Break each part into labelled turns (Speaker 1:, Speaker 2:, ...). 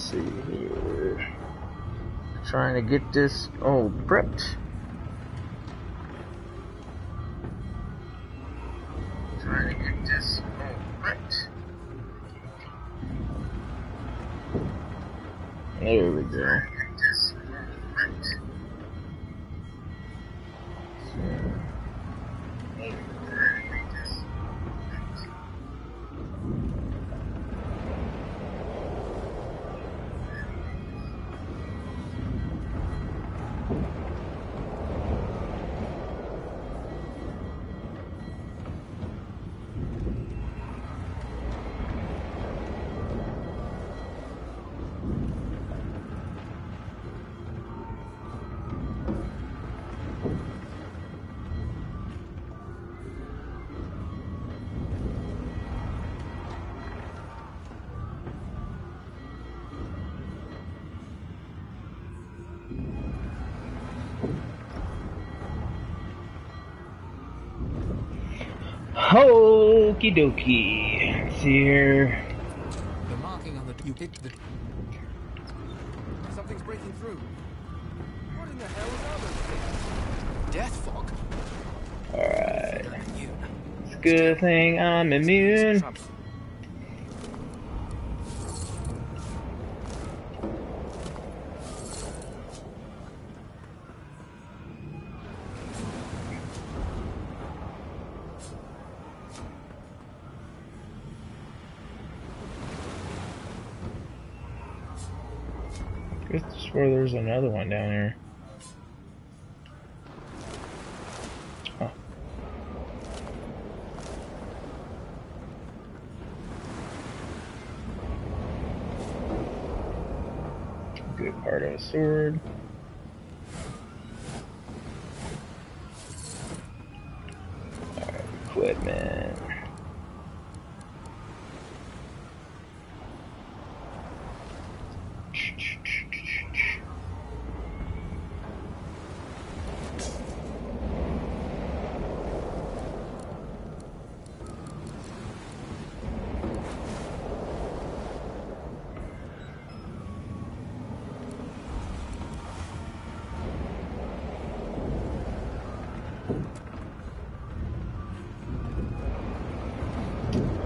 Speaker 1: see here. Trying to get this all prepped. Trying to get this all prepped. There we go. Okie dokie. Let's see here.
Speaker 2: The marking on the you hit the something's breaking through. What in the hell is that? Death fog.
Speaker 1: Alright. It's a good thing I'm immune. I swear there's another one down here. Oh. Good part of a sword. Alright, equipment.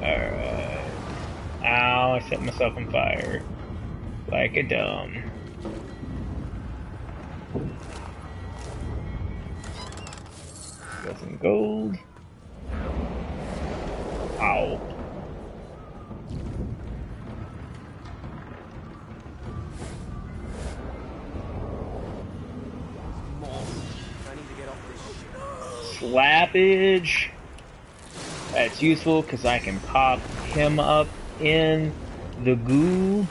Speaker 1: Alright. Ow, I set myself on fire. Like a dumb. Got some gold. Ow. Slappage. That's useful because I can pop him up in the goo.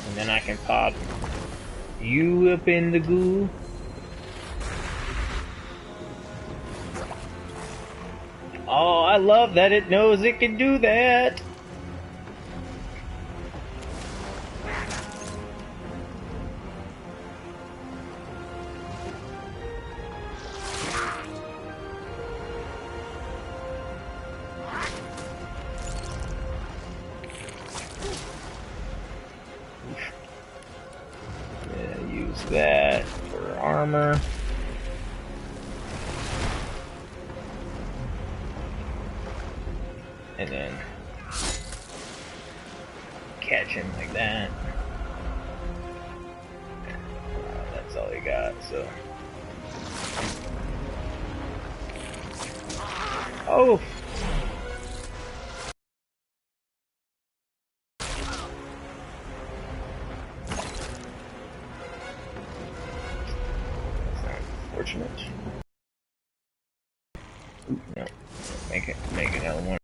Speaker 1: And then I can pop you up in the goo. Oh, I love that it knows it can do that. That for armor. And then catch him like that. That's all he got, so. Oh! Unfortunate. Ooh, no. Make another one.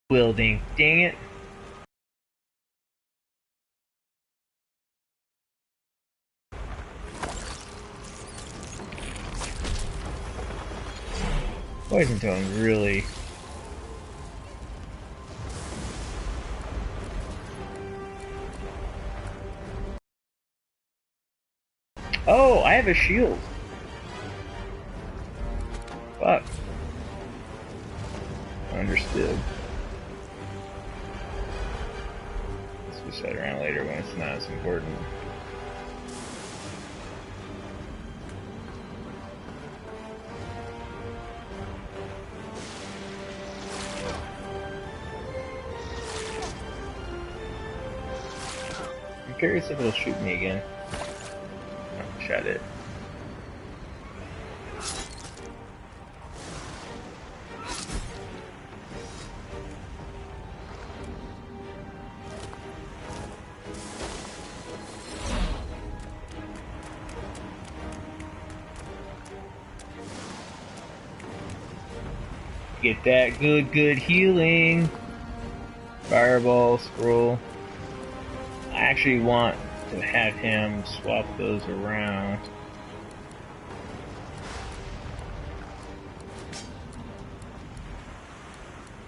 Speaker 1: Wielding. Dang it. Poison Tongue really. Oh, I have a shield. Fuck. Understood. Switch that around later when it's not as important. I'm curious if it'll shoot me again. Oh, shot it. Get that good healing. Fireball, scroll. I actually want to have him swap those around.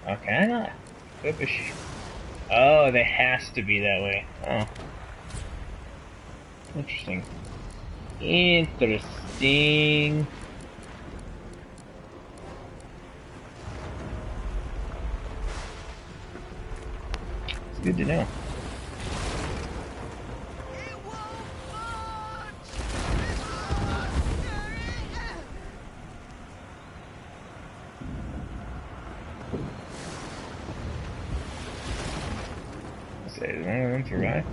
Speaker 1: Oh, can I not equip a Oh, they has to be that way. Oh. Interesting. Interesting. It's good to know. Say, does one of them survive?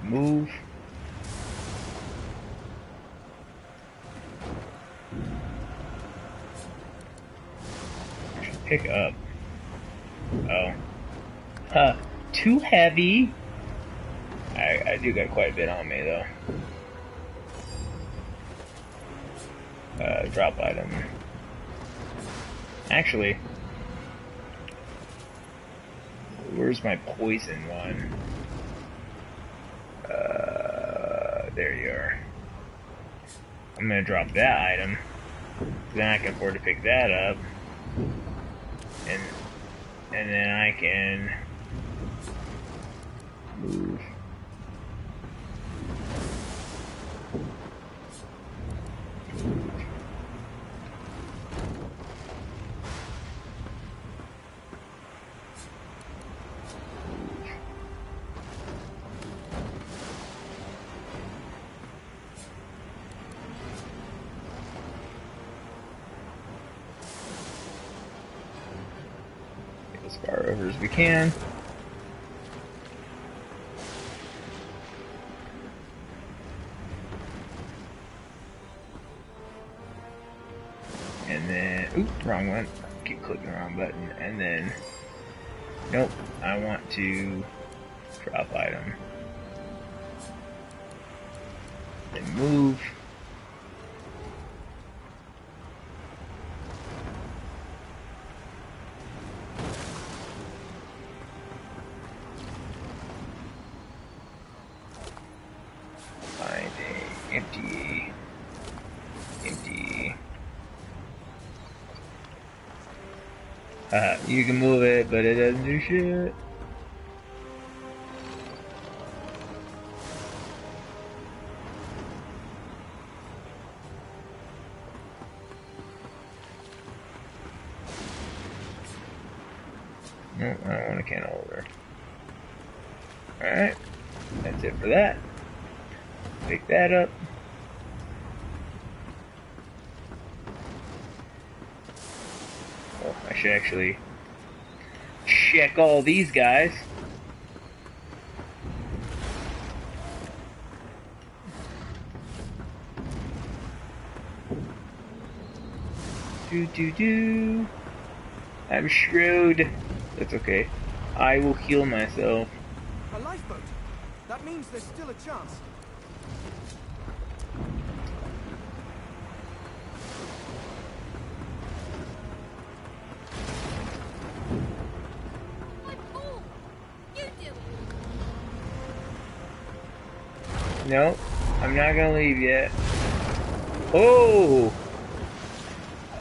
Speaker 1: Move. I should pick up. Oh. Huh. Too heavy. I do got quite a bit on me though. Drop item. Actually, where's my poison one? There you are. I'm gonna drop that item. Then I can afford to pick that up. And then I can move. Get as far over as we can. And then, oop, wrong one. Keep clicking the wrong button. And then, nope, I want to drop item. Then move. Find a empty. You can move it, but it doesn't do shit. Nope, I don't want a can holder. Alright, that's it for that. Pick that up. Oh, I should actually check all these guys. Do. I'm screwed. That's okay. I will heal myself.
Speaker 2: A lifeboat. That means there's still a chance.
Speaker 1: Nope, I'm not gonna leave yet. Oh!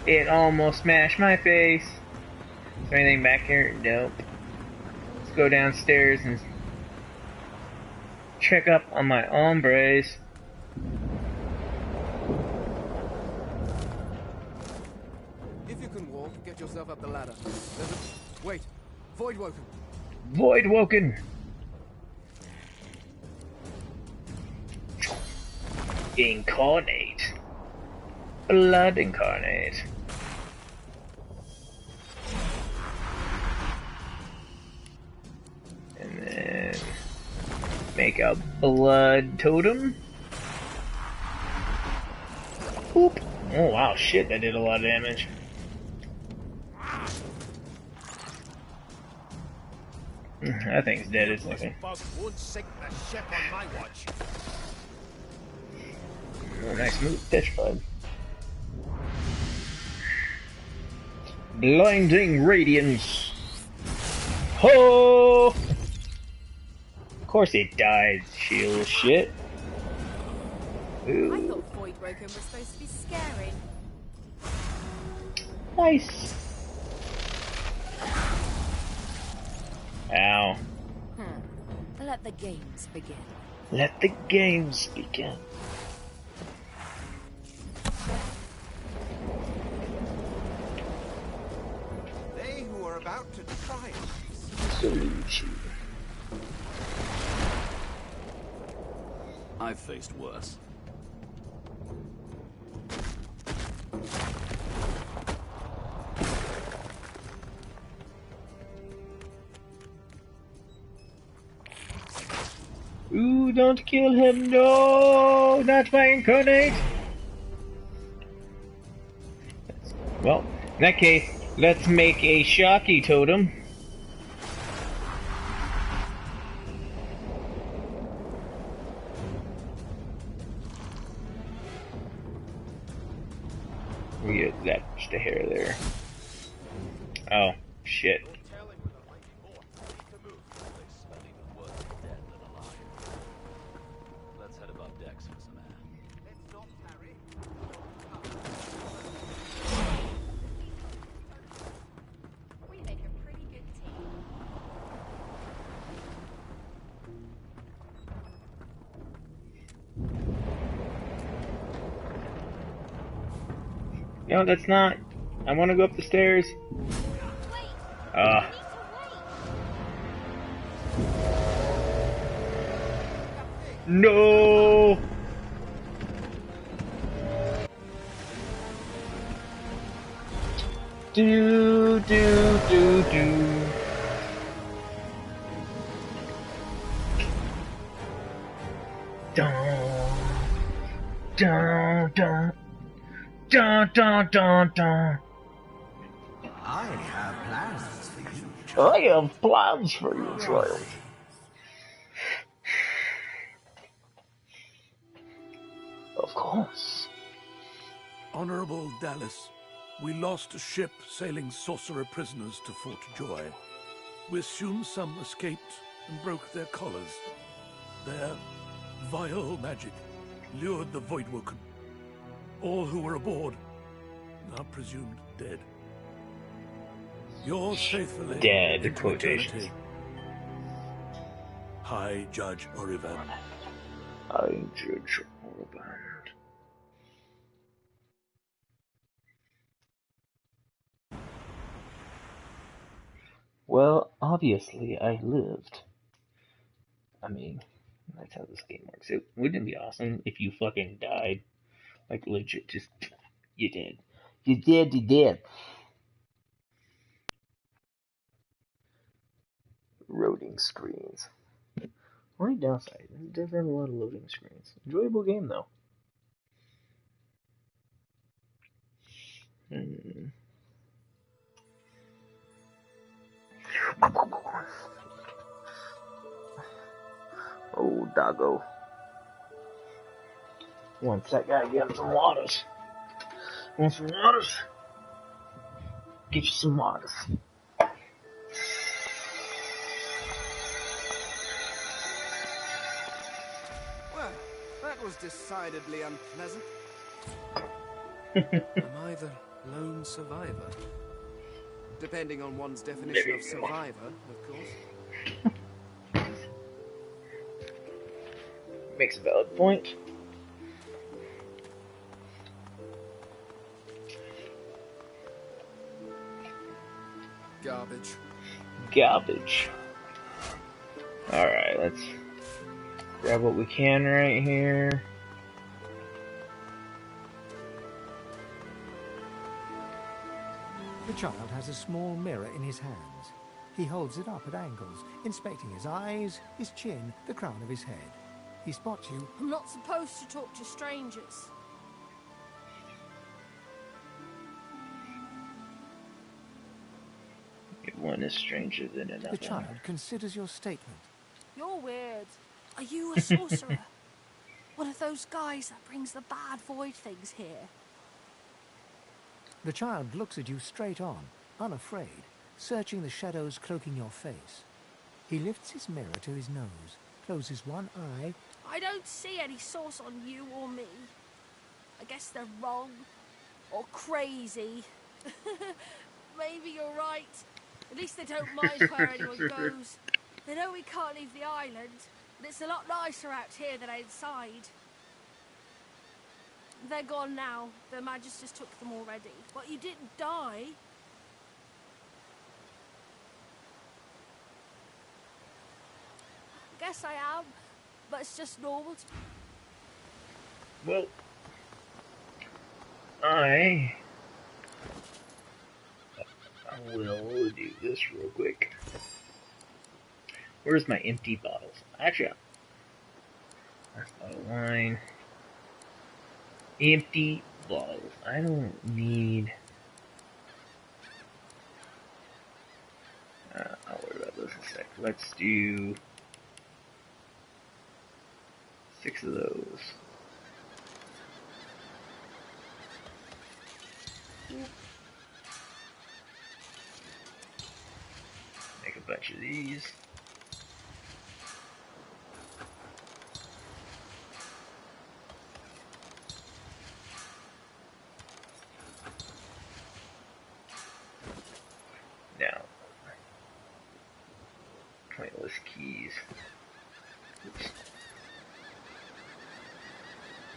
Speaker 1: It almost smashed my face. Is there anything back here? Nope. Let's go downstairs and check up on my hombres.
Speaker 2: yourself up the ladder. There's a... Wait. Void woken.
Speaker 1: Void woken. Incarnate. Blood incarnate. And then make a blood totem. Oop. Oh wow, shit, that did a lot of damage. That thing's dead, isn't it?
Speaker 2: Won't sink the ship on my watch.
Speaker 1: Oh, nice move, fish bud. Blinding radiance. Ho! Of course it dies, shield shit. Ooh.
Speaker 3: I thought Void Woken was supposed to be scary.
Speaker 1: Nice. Ow.
Speaker 3: Let the games begin.
Speaker 1: Let the games begin.
Speaker 2: They who are about to triumph.
Speaker 1: Salute you.
Speaker 4: I've faced worse.
Speaker 1: Ooh, don't kill him, no! Not my incarnate! Well, in that case, let's make a Shocky totem. We get that just a hair there. Oh, shit.
Speaker 4: Let's head above decks for some air.
Speaker 3: We make a pretty good team.
Speaker 1: No, that's not. I want to go up the stairs. No! Do, do, do, do. Dun, dun, dun. Dun, dun, dun, dun.
Speaker 5: I have plans for you.
Speaker 1: I have plans for you, child. Of course.
Speaker 6: Honorable Dallas, we lost a ship sailing sorcerer prisoners to Fort Joy. We assume some escaped and broke their collars. Their vile magic lured the Voidwoken. All who were aboard are presumed dead. Yours faithfully,
Speaker 1: Dead,
Speaker 6: into
Speaker 1: quotations.
Speaker 6: eternity, High Judge Orivan.
Speaker 1: I judge Orban. Well, obviously I lived. I mean, that's how this game works. Wouldn't it be awesome if you fucking died? Like, legit, just, you did. You did, you did. Loading screens. Only downside, it does have a lot of loading screens. Enjoyable game, though. Oh, doggo. One sec, gotta get him some waters. Want some waters? Get you some waters.
Speaker 2: Well, that was decidedly unpleasant. Am I the lone survivor? Depending on one's definition of survivor, of course.
Speaker 1: Makes a valid point.
Speaker 2: Garbage.
Speaker 1: Garbage. Alright, let's grab what we can right here.
Speaker 7: The child has a small mirror in his hands. He holds it up at angles, inspecting his eyes, his chin, the crown of his head. He spots you.
Speaker 8: I'm not supposed to talk to strangers.
Speaker 1: One is stranger than another.
Speaker 7: The child considers your statement.
Speaker 8: You're weird. Are you a sorcerer? One of those guys that brings the bad void things here?
Speaker 7: The child looks at you straight on, unafraid, searching the shadows cloaking your face. He lifts his mirror to his nose, closes one eye.
Speaker 8: I don't see any source on you or me. I guess they're wrong. Or crazy. Maybe you're right. At least they don't mind where anyone goes. They know we can't leave the island, and it's a lot nicer out here than outside. They're gone now. The Magisters took them already. But you didn't die. I guess I am, but it's just normal to...
Speaker 1: Well, I will do this real quick. Where's my empty bottles? Actually, that's bottle of wine. Empty bottles. I don't need... I'll worry about those in a sec. Let's do 6 of those. Make a bunch of these. Now, pointless keys. Oops.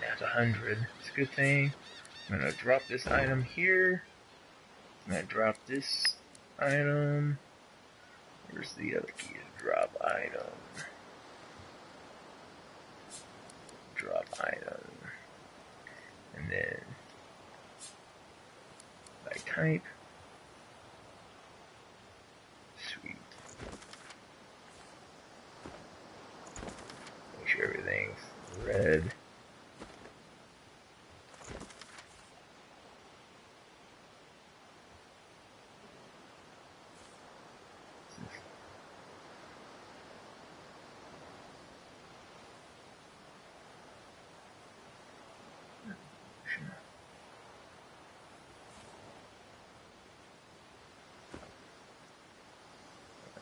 Speaker 1: That's 100. It's a good thing. I'm gonna drop this item here. I'm gonna drop this item. Where's the other key to drop item? Drop item. And then by type. Sweet. Make sure everything's red.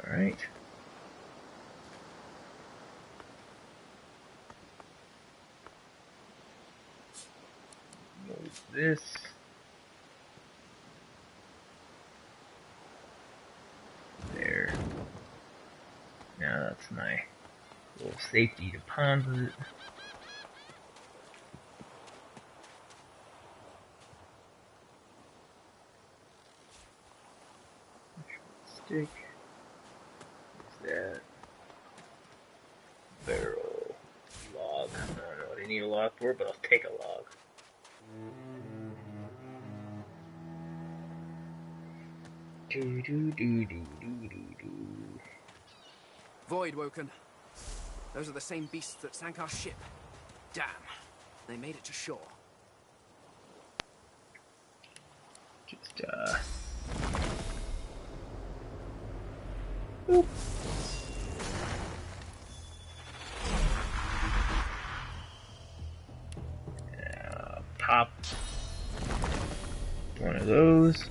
Speaker 1: Alright. Move this. There. Now that's my little safety deposit. Stick. That barrel log. I don't know what I need a log for, but I'll take a log. Do do do do do do do.
Speaker 2: Void woken. Those are the same beasts that sank our ship. Damn. They made it to shore.
Speaker 1: Just Boop. Pop one of those.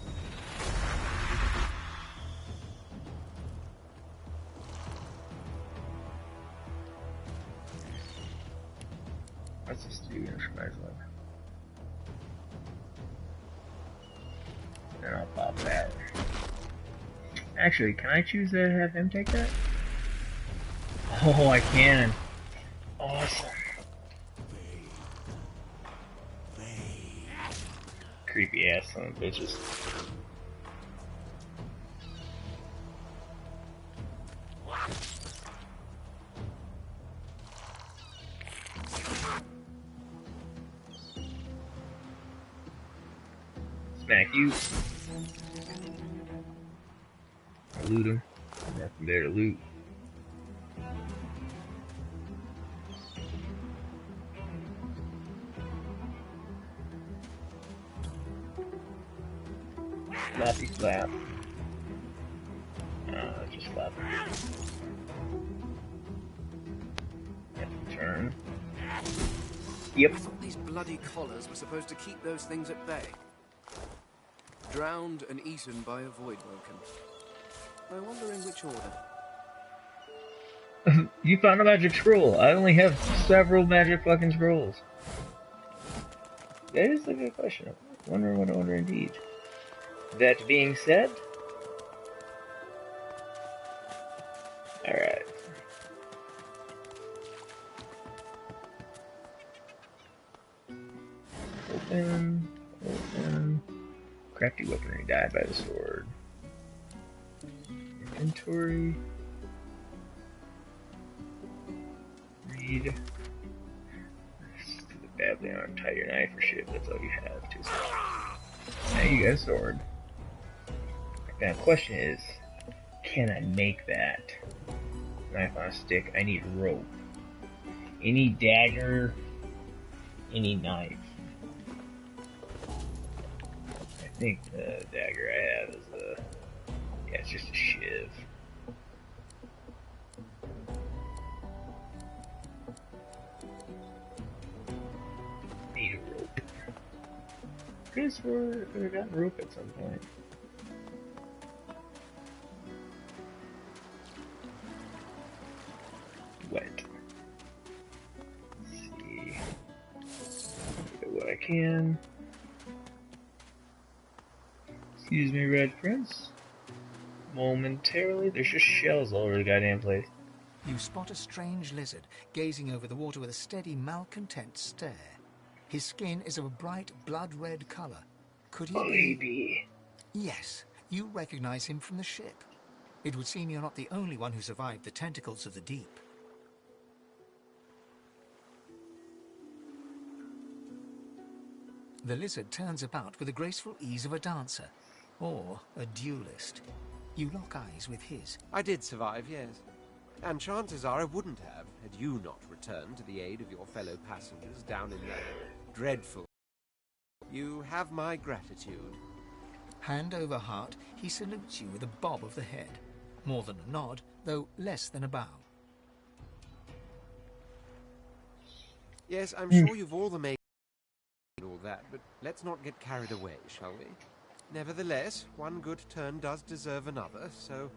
Speaker 1: Let's just do instrumental. Then I'll pop that. Actually, can I choose to have him take that? Oh, I can. Awesome. Creepy ass son of bitches. smack you. Loot him. Nothing there to loot. Slappy slap. Just slap him. Turn. Yep.
Speaker 2: I thought these bloody collars were supposed to keep those things at bay. Drowned and eaten by a void woken. I wonder in which order.
Speaker 1: You found a magic scroll. I only have several magic fucking scrolls. That is a good question. I wonder what order indeed. That being said, alright. Open. Crafty weaponry, died by the sword. Inventory. Read. Stupid badly armed, tie your knife or shit, that's all you have to. Now you got a sword. Now the question is, can I make that? Knife on a stick, I need rope. Any dagger, any knife. I think the dagger I have is yeah, it's just a shiv. Need a rope. Could have gotten rope at some point. Wet. Let's see. Get what I can. Excuse me, Red Prince. Momentarily, there's just shells all over the goddamn place.
Speaker 7: You spot a strange lizard gazing over the water with a steady, malcontent stare. His skin is of a bright, blood-red color. Could he
Speaker 1: be?
Speaker 7: Yes, you recognize him from the ship. It would seem you're not the only one who survived the tentacles of the deep. The lizard turns about with the graceful ease of a dancer, or a duelist. You lock eyes with his.
Speaker 2: I did survive, yes. And chances are I wouldn't have, had you not returned to the aid of your fellow passengers down in that dreadful... You have my gratitude.
Speaker 7: Hand over heart, he salutes you with a bob of the head. More than a nod, though less than a bow.
Speaker 2: Yes, I'm sure you've all the make and all that, but let's not get carried away, shall we? Nevertheless, one good turn does deserve another, so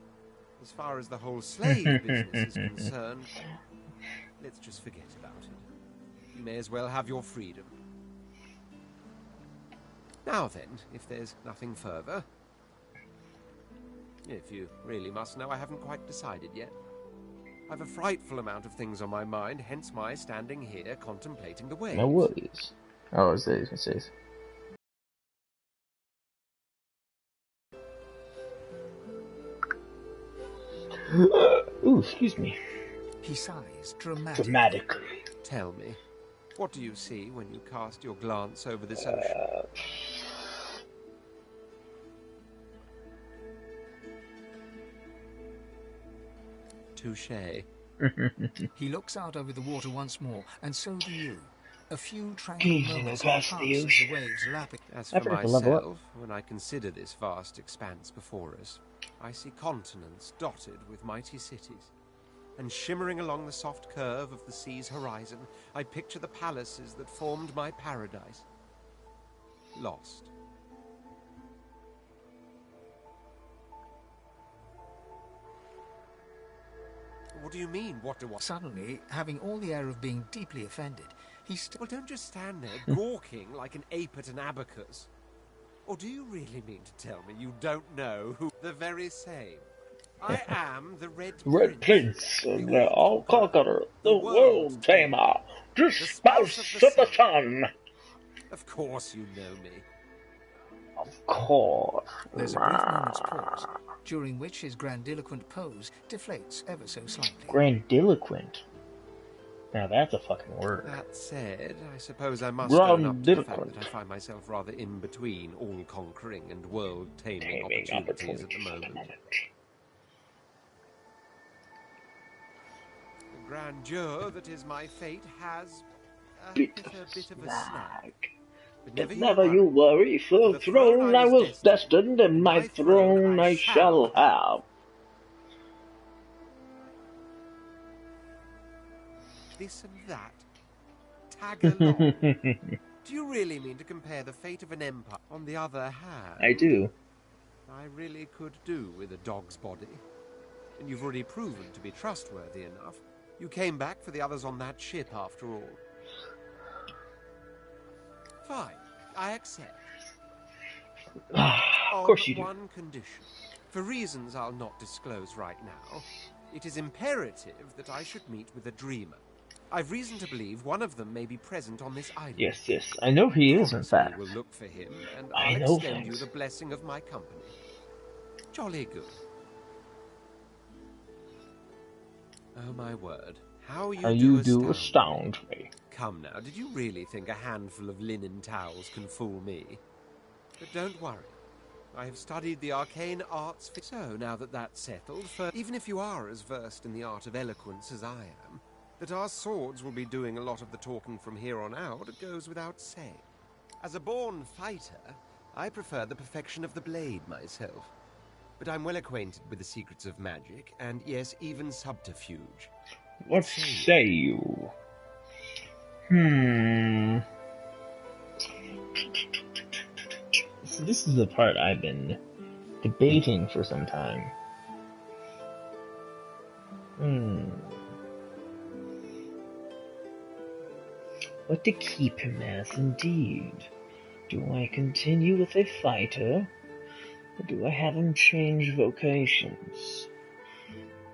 Speaker 2: as far as the whole slave business is concerned, let's just forget about it. You may as well have your freedom. Now then, if there's nothing further... If you really must know, I haven't quite decided yet. I've a frightful amount of things on my mind, hence my standing here contemplating the waves.
Speaker 1: My worries. Oh, it says. Ooh, excuse me.
Speaker 7: He sighs dramatically.
Speaker 1: Dramatically.
Speaker 2: Tell me, what do you see when you cast your glance over this ocean? Touché.
Speaker 7: He looks out over the water once more, and so do you. A few tranquil moments
Speaker 1: across
Speaker 7: pass
Speaker 1: the
Speaker 7: as
Speaker 1: ocean.
Speaker 7: the waves lapping.
Speaker 2: As
Speaker 1: I
Speaker 2: for
Speaker 1: forgot to level up.
Speaker 2: myself, when I consider this vast expanse before us, I see continents dotted with mighty cities. And shimmering along the soft curve of the sea's horizon, I picture the palaces that formed my paradise. Lost. What do you mean, what do I...
Speaker 7: Suddenly, having all the air of being deeply offended, he
Speaker 2: Well, don't just stand there gawking like an ape at an abacus. Or do you really mean to tell me you don't know who... The very same. I am the Red
Speaker 1: Prince, the all-conqueror, the
Speaker 2: world
Speaker 1: world tamer, the spouse of the sun.
Speaker 2: Of course you know me.
Speaker 1: Of course.
Speaker 7: There's a brief moment's pause, during which his grandiloquent pose deflates ever so slightly.
Speaker 1: Grandiloquent. Now that's a fucking word.
Speaker 2: That said, I suppose I must own up to the fact
Speaker 1: Grandiloquent.
Speaker 2: that I find myself rather in between all-conquering and world-taming
Speaker 1: Taming
Speaker 2: opportunities at the moment. The grandeur that is my fate has
Speaker 1: Bit
Speaker 2: hit
Speaker 1: of
Speaker 2: a bit of a
Speaker 1: snag.
Speaker 2: snag. But
Speaker 1: But never you worry, for the throne I was destined, and my throne I shall have.
Speaker 2: This and that. Tag along. Do you really mean to compare the fate of an empire? On the other hand,
Speaker 1: I do.
Speaker 2: I really could do with a dog's body. And you've already proven to be trustworthy enough. You came back for the others on that ship, after all. Fine, I accept.
Speaker 1: Of course you do.
Speaker 2: On one condition. For reasons I'll not disclose right now, it is imperative that I should meet with a dreamer. I've reason to believe one of them may be present on this island.
Speaker 1: Yes, I know he is, in fact.
Speaker 2: We'll look for him, and
Speaker 1: I
Speaker 2: I'll
Speaker 1: know
Speaker 2: extend
Speaker 1: things.
Speaker 2: you the blessing of my company. Jolly good. Oh my word. How you do
Speaker 1: astound me.
Speaker 2: Come now, did you really think a handful of linen towels can fool me? But don't worry. I have studied the arcane arts. So, now that that's settled, even if you are as versed in the art of eloquence as I am, that our swords will be doing a lot of the talking from here on out, it goes without saying. As a born fighter, I prefer the perfection of the blade myself. But I'm well acquainted with the secrets of magic, and yes, even subterfuge.
Speaker 1: What say you? So this is the part I've been debating for some time. What to keep him as, indeed. Do I continue with a fighter, or do I have him change vocations?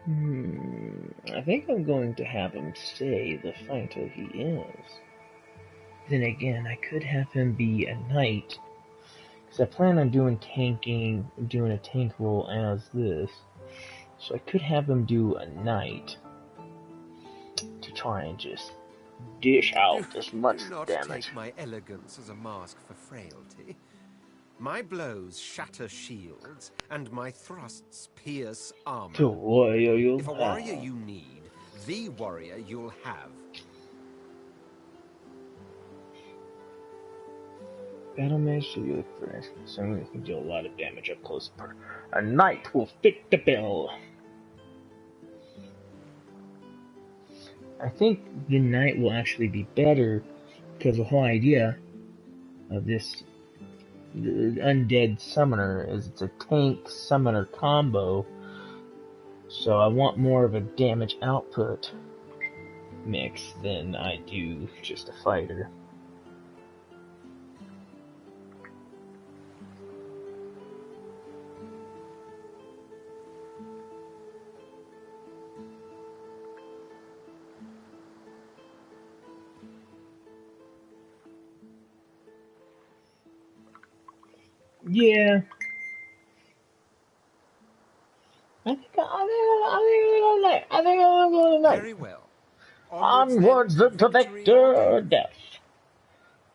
Speaker 1: I think I'm going to have him stay the fighter he is. Then again, I could have him be a knight, because I plan on doing a tank role as this. So I could have him do a knight to try and just dish out as much
Speaker 2: do not
Speaker 1: damage.
Speaker 2: take my elegance as a mask for frailty. My blows shatter shields, and my thrusts pierce armor.
Speaker 1: The warrior you'll
Speaker 2: If a warrior you need, the warrior you'll have.
Speaker 1: Battle Mage to you experience. Someone who can deal a lot of damage up close. A knight will fit the bill. I think the knight will actually be better because the whole idea of this the undead summoner is it's a tank summoner combo. So I want more of a damage output mix than I do just a fighter. Yeah. I think I'm gonna go tonight.
Speaker 2: Very well.
Speaker 1: Onwards to Victor Death.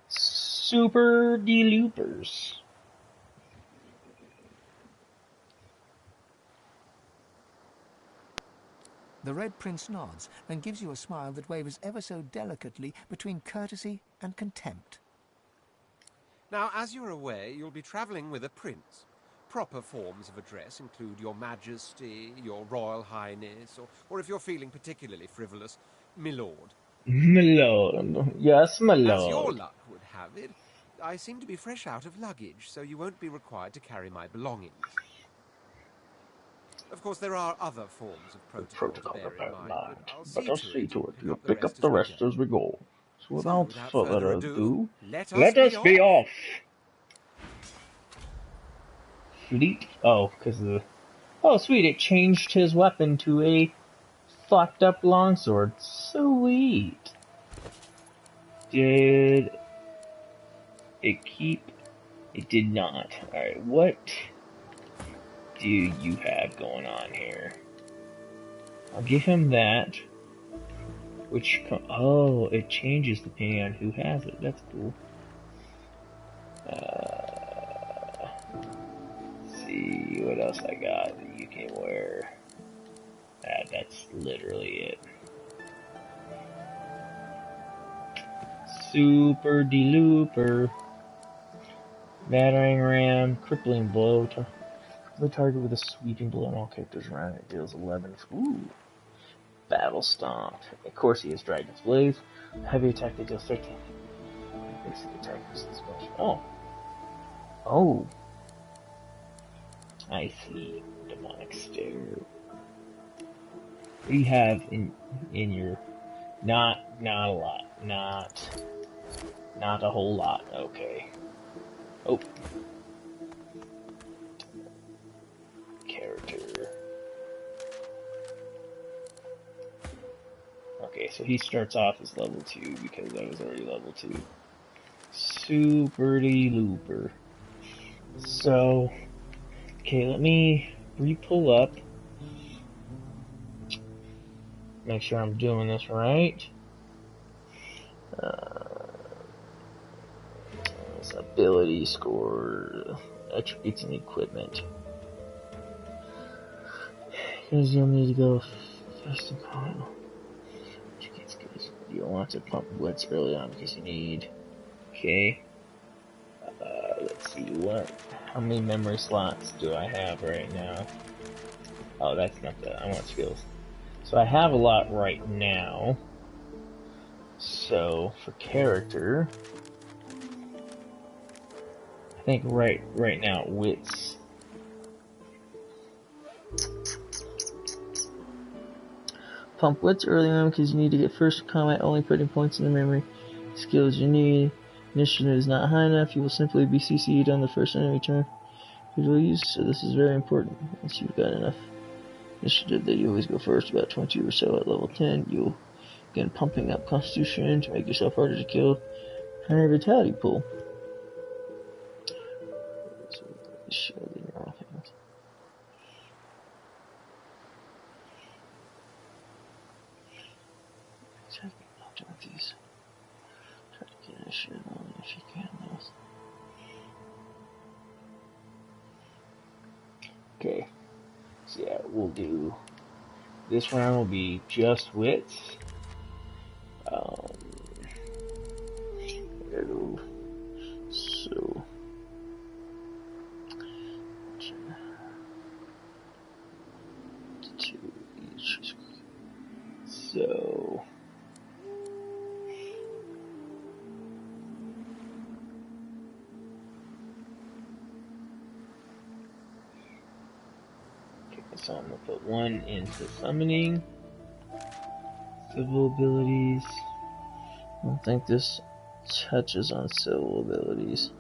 Speaker 1: Super deloopers.
Speaker 7: The Red Prince nods and gives you a smile that wavers ever so delicately between courtesy and contempt.
Speaker 2: Now, as you're aware, you'll be travelling with a prince. Proper forms of address include Your Majesty, Your Royal Highness, or if you're feeling particularly frivolous, My Lord.
Speaker 1: My lord. Yes, my lord.
Speaker 2: As your luck would have it, I seem to be fresh out of luggage, so you won't be required to carry my belongings. Of course, there are other forms of protocol to bear in mind, but I'll see to it you
Speaker 1: pick up the rest as we go. So without further ado,
Speaker 2: let
Speaker 1: us be off. Fleet. Oh, because the. Oh, sweet! It changed his weapon to a fucked up longsword. Sweet. Did it keep? It did not. All right, what do you have going on here? I'll give him that. Oh, it changes depending on who has it. That's cool. Let's see what else I got that you can wear. That's literally it. Super de-looper. Battering ram, crippling blow. The target with a sweeping blow on all characters around it deals 11. Ooh. Battle stomp. Of course he has Dragon's Blaze. Heavy attack that deals 13. Basic attack versus special. Oh. Oh. I see. Demonic stare. What do you have in your not a lot. Not a whole lot. Okay. Oh. Character. Okay, so he starts off as level 2 because I was already level 2. Super-de-looper. So, okay, let me re-pull up. Make sure I'm doing this right. This ability score, attributes and equipment. Because you'll need to go first and final. You don't want to pump blitz early on because you need. Okay. Let's see how many memory slots do I have right now? Oh, that's not that. I want skills. So I have a lot right now. So for character, I think right now wits. Pump wits early on because you need to get first combat, only putting points in the memory. Skills you need. Initiative is not high enough, you will simply be CC'd on the first enemy turn you will use, so this is very important. Once you've got enough initiative that you always go first, about 20 or so at level 10, you'll begin pumping up Constitution to make yourself harder to kill. Higher Vitality pool. Shield in your offense. These. Try to get a shield on if you can, though. Okay, so yeah, we'll do. This round will be just wits. So. Two each. So. So I'm going to put one into summoning. Civil abilities. I don't think this touches on civil abilities.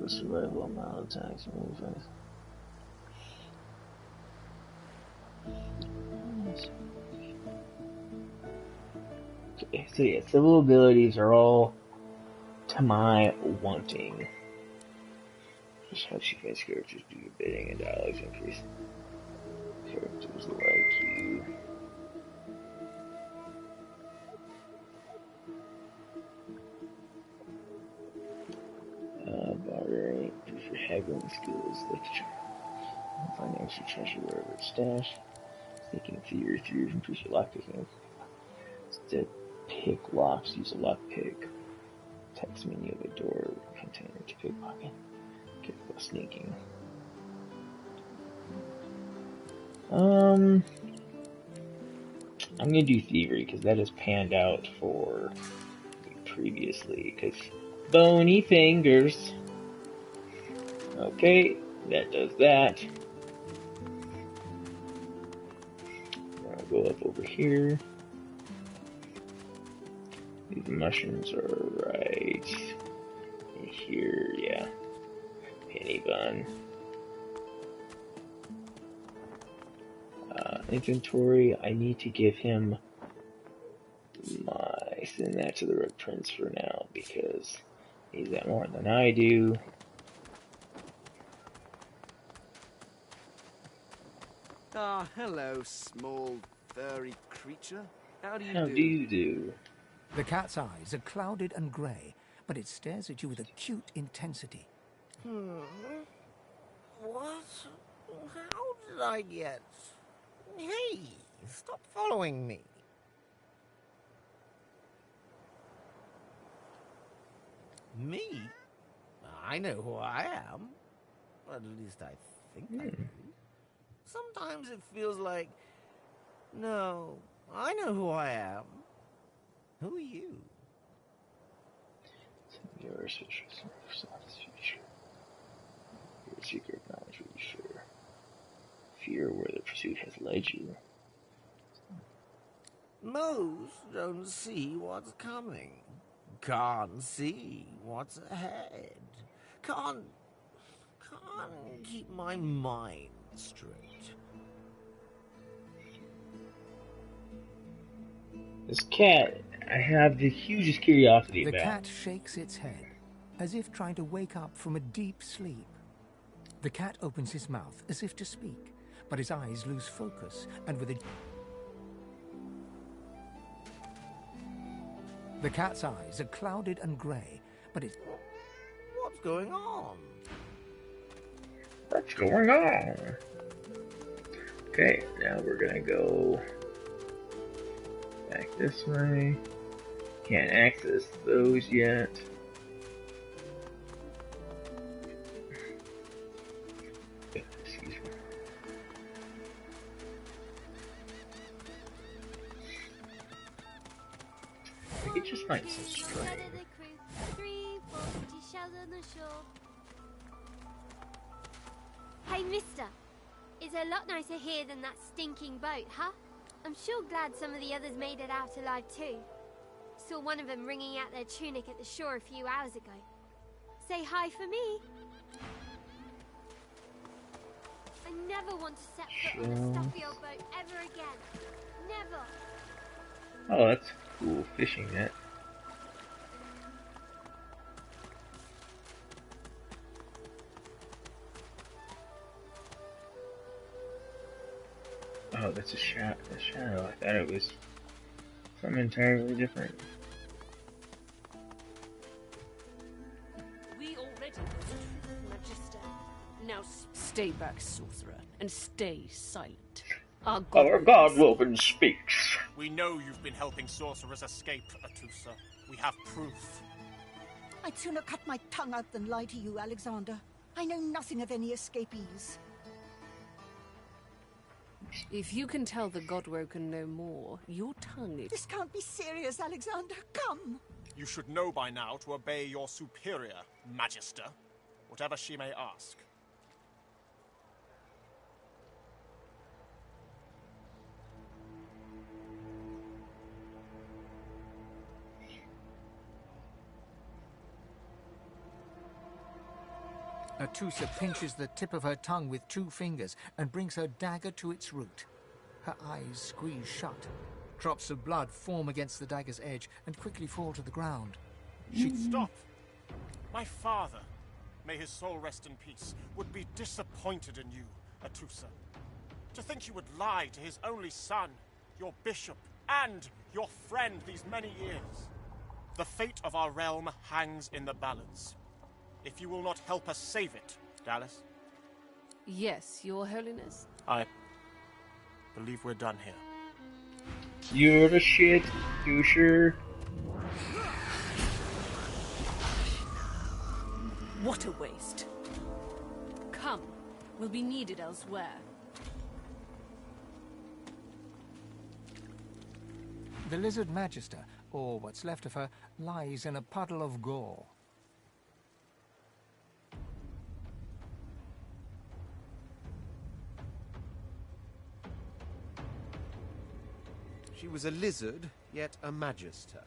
Speaker 1: Survival amount of attacks and movement. Okay, so yeah, civil abilities are all to my wanting. Just helps you guys characters do your bidding and dialogues increase. Characters like you. Bartering, improve your haggling skills, literature. Find extra treasure wherever it's stashed. Sneaking theory, improves your lockpicking. Instead, pick locks, use a lockpick. Text menu of a door container to pickpocket. Capable of sneaking. I'm gonna do thievery because that is panned out for previously. Because bony fingers. Okay, that does that. I'll go up over here. These mushrooms are right Here, yeah. Penny bun. Inventory, I need to give him send that to the Red Prince for now because he's got more than I do.
Speaker 9: Ah, hello, small, furry creature. How do you
Speaker 1: How
Speaker 9: do?
Speaker 1: do you do?
Speaker 7: The cat's eyes are clouded and grey, but it stares at you with acute intensity.
Speaker 10: What? How did I get... Hey, stop following me. Me? I know who I am. At least I think I do. Sometimes it feels like... No, I know who I am. Who are you?
Speaker 1: Your suspicious future. Your secret knowledge will be sure. Fear where the pursuit has led you.
Speaker 10: Most don't see what's coming. Can't see what's ahead. Can't keep my mind straight.
Speaker 1: This cat, I have the hugest curiosity
Speaker 7: The
Speaker 1: about.
Speaker 7: cat shakes its head, as if trying to wake up from a deep sleep. The cat opens his mouth as if to speak, but his eyes lose focus, and with a... The cat's eyes are clouded and grey, but it...
Speaker 10: What's going on?
Speaker 1: What's going on? Okay, now we're gonna go back this way. Can't access those yet. Excuse me. I could just find some string.
Speaker 11: Hey, mister. It's a lot nicer here than that stinking boat, huh? I'm sure glad some of the others made it out alive too. Saw one of them wringing out their tunic at the shore a few hours ago. Say hi for me. I never want to set foot on a stuffy old boat ever again. Never.
Speaker 1: Oh, that's a cool fishing net. Oh, that's a shadow. I thought it was something entirely different.
Speaker 8: We already know, Magister. Now stay back, sorcerer, and stay silent. Our
Speaker 1: God Wilkin speaks.
Speaker 12: We know you've been helping sorcerers escape, Atusa. We have proof.
Speaker 13: I'd sooner cut my tongue out than lie to you, Alexander. I know nothing of any escapees.
Speaker 8: If you can tell the Godwoken no more, your tongue is...
Speaker 13: This can't be serious, Alexander. Come!
Speaker 12: You should know by now to obey your superior, Magister, whatever she may ask.
Speaker 7: Atusa pinches the tip of her tongue with 2 fingers and brings her dagger to its root. Her eyes squeeze shut. Drops of blood form against the dagger's edge and quickly fall to the ground. She...
Speaker 12: Stop! My father, may his soul rest in peace, would be disappointed in you, Atusa. To think you would lie to his only son, your bishop, and your friend these many years. The fate of our realm hangs in the balance. If you will not help us save it, Dallas.
Speaker 8: Yes, your holiness.
Speaker 12: I believe we're done here.
Speaker 1: You're the shit, doucher.
Speaker 8: What a waste. Come, we'll be needed elsewhere.
Speaker 7: The lizard magister, or what's left of her, lies in a puddle of gore.
Speaker 2: She was a lizard, yet a magister.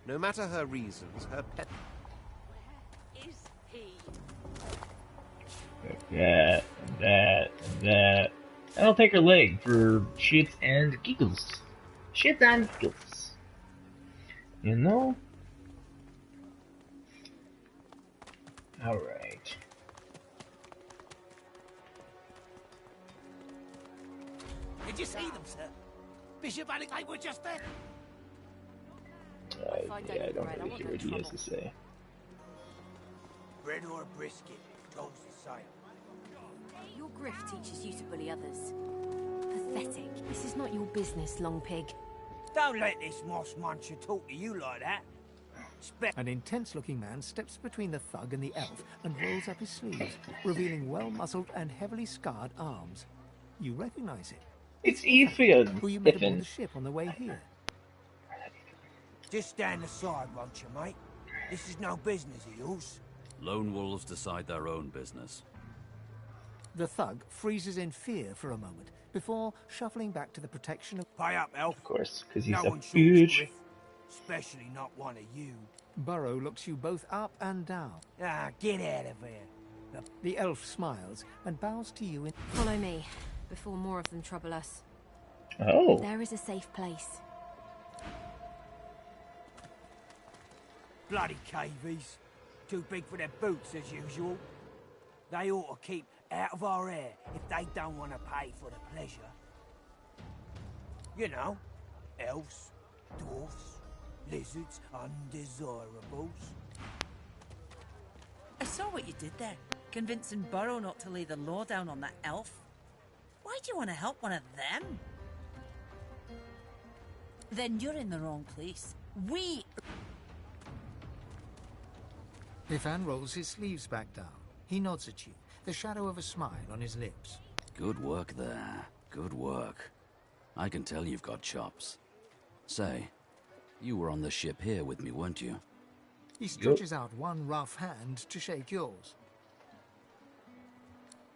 Speaker 2: No matter her reasons, her pet...
Speaker 8: is he?
Speaker 1: That. I'll take her leg for shits and giggles. Shits and giggles. You know? Alright.
Speaker 10: Did you see them, sir? Bishop and they were just there.
Speaker 1: Yeah, I don't really hear what he has to say.
Speaker 10: Bread or brisket, goes the same.
Speaker 3: Your grift teaches you to bully others. Pathetic. This is not your business, Long Pig.
Speaker 10: Don't let this moss muncher talk to you like that.
Speaker 7: An intense-looking man steps between the thug and the elf and rolls up his sleeves, revealing well-muscled and heavily scarred arms. You recognize it.
Speaker 1: It's Ethan,
Speaker 7: who you met aboard the ship on the way here.
Speaker 10: Just stand aside, won't you, mate? This is no business of yours.
Speaker 4: Lone wolves decide their own business.
Speaker 7: The thug freezes in fear for a moment before shuffling back to the protection of...
Speaker 10: Pay up, elf.
Speaker 1: Of course, because he's
Speaker 10: no
Speaker 1: a
Speaker 10: one shorts
Speaker 1: bitch.
Speaker 10: griff, especially not one of you.
Speaker 7: Burrow looks you both up and down.
Speaker 10: Ah, get out of here.
Speaker 7: The elf smiles and bows to you in...
Speaker 3: Follow me, before more of them trouble us.
Speaker 1: Oh.
Speaker 3: There is a safe place.
Speaker 10: Bloody cavies. Too big for their boots, as usual. They ought to keep out of our hair if they don't want to pay for the pleasure. You know, elves, dwarfs, lizards, undesirables.
Speaker 14: I saw what you did there, convincing Burrow not to lay the law down on that elf. Why do you want to help one of them? Then you're in the wrong place. We...
Speaker 7: Ifan rolls his sleeves back down. He nods at you, the shadow of a smile on his lips.
Speaker 4: Good work there. Good work. I can tell you've got chops. Say, you were on the ship here with me, weren't you?
Speaker 7: He stretches out one rough hand to shake yours.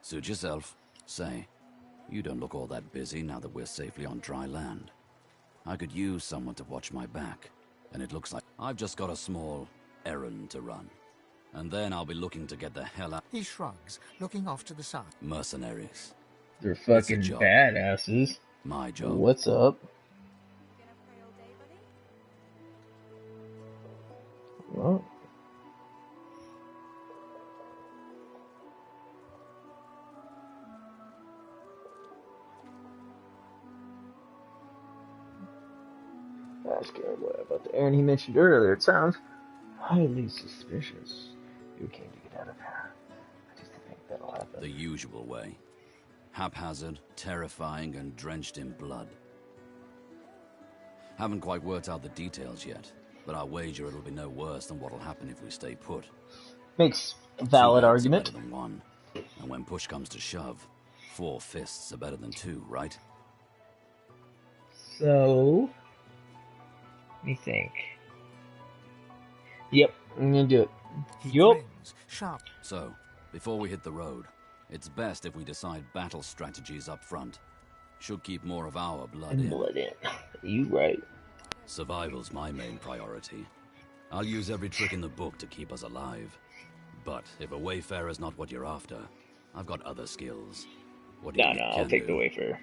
Speaker 4: Suit yourself. Say, you don't look all that busy now that we're safely on dry land. I could use someone to watch my back, and it looks like I've just got a small errand to run. And then I'll be looking to get the hell out.
Speaker 7: He shrugs, looking off to the side.
Speaker 4: Mercenaries.
Speaker 1: They're fucking badasses.
Speaker 4: My job.
Speaker 1: What's up? Well. Asking what about the errand he mentioned earlier. It sounds highly suspicious. You came to get out of here. I just think that'll happen.
Speaker 4: The usual way. Haphazard, terrifying, and drenched in blood. Haven't quite worked out the details yet, but I wager it'll be no worse than what'll happen if we stay put.
Speaker 1: Makes a valid argument.
Speaker 4: Better than one. And when push comes to shove, 4 fists are better than 2, right?
Speaker 1: So, let me think. Yep, I'm gonna do it. Yup.
Speaker 7: Sharp.
Speaker 4: So, before we hit the road, it's best if we decide battle strategies up front. Should keep more of our blood in.
Speaker 1: Blood in. You right.
Speaker 4: Survival's my main priority. I'll use every trick in the book to keep us alive. But if a wayfarer's not what you're after, I've got other skills. What do you think
Speaker 1: I'll take the wayfarer.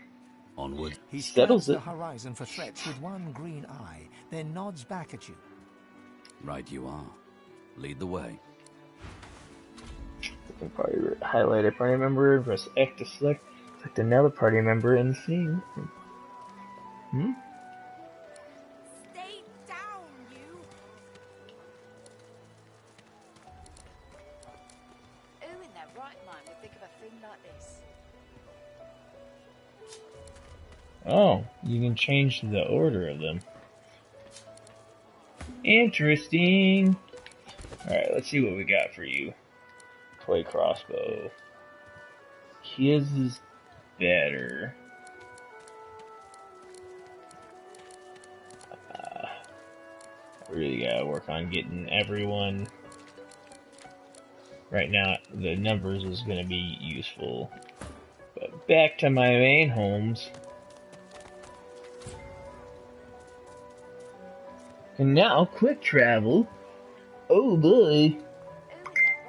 Speaker 4: Onward.
Speaker 7: He
Speaker 1: settles
Speaker 7: scans
Speaker 1: it.
Speaker 7: the horizon for threats with one green eye, then nods back at you.
Speaker 4: Right you are. Lead the way.
Speaker 1: You can probably highlight a party member, press X to select another party member in the scene.
Speaker 8: Stay down, you!
Speaker 14: Who in their right mind would think of a thing like this?
Speaker 1: Oh, you can change the order of them. Interesting. Alright, let's see what we got for you. Toy crossbow. His is better. I really gotta work on getting everyone. Right now, the numbers is gonna be useful. But back to my main homes. And now, quick travel. Oh boy.
Speaker 14: Who in their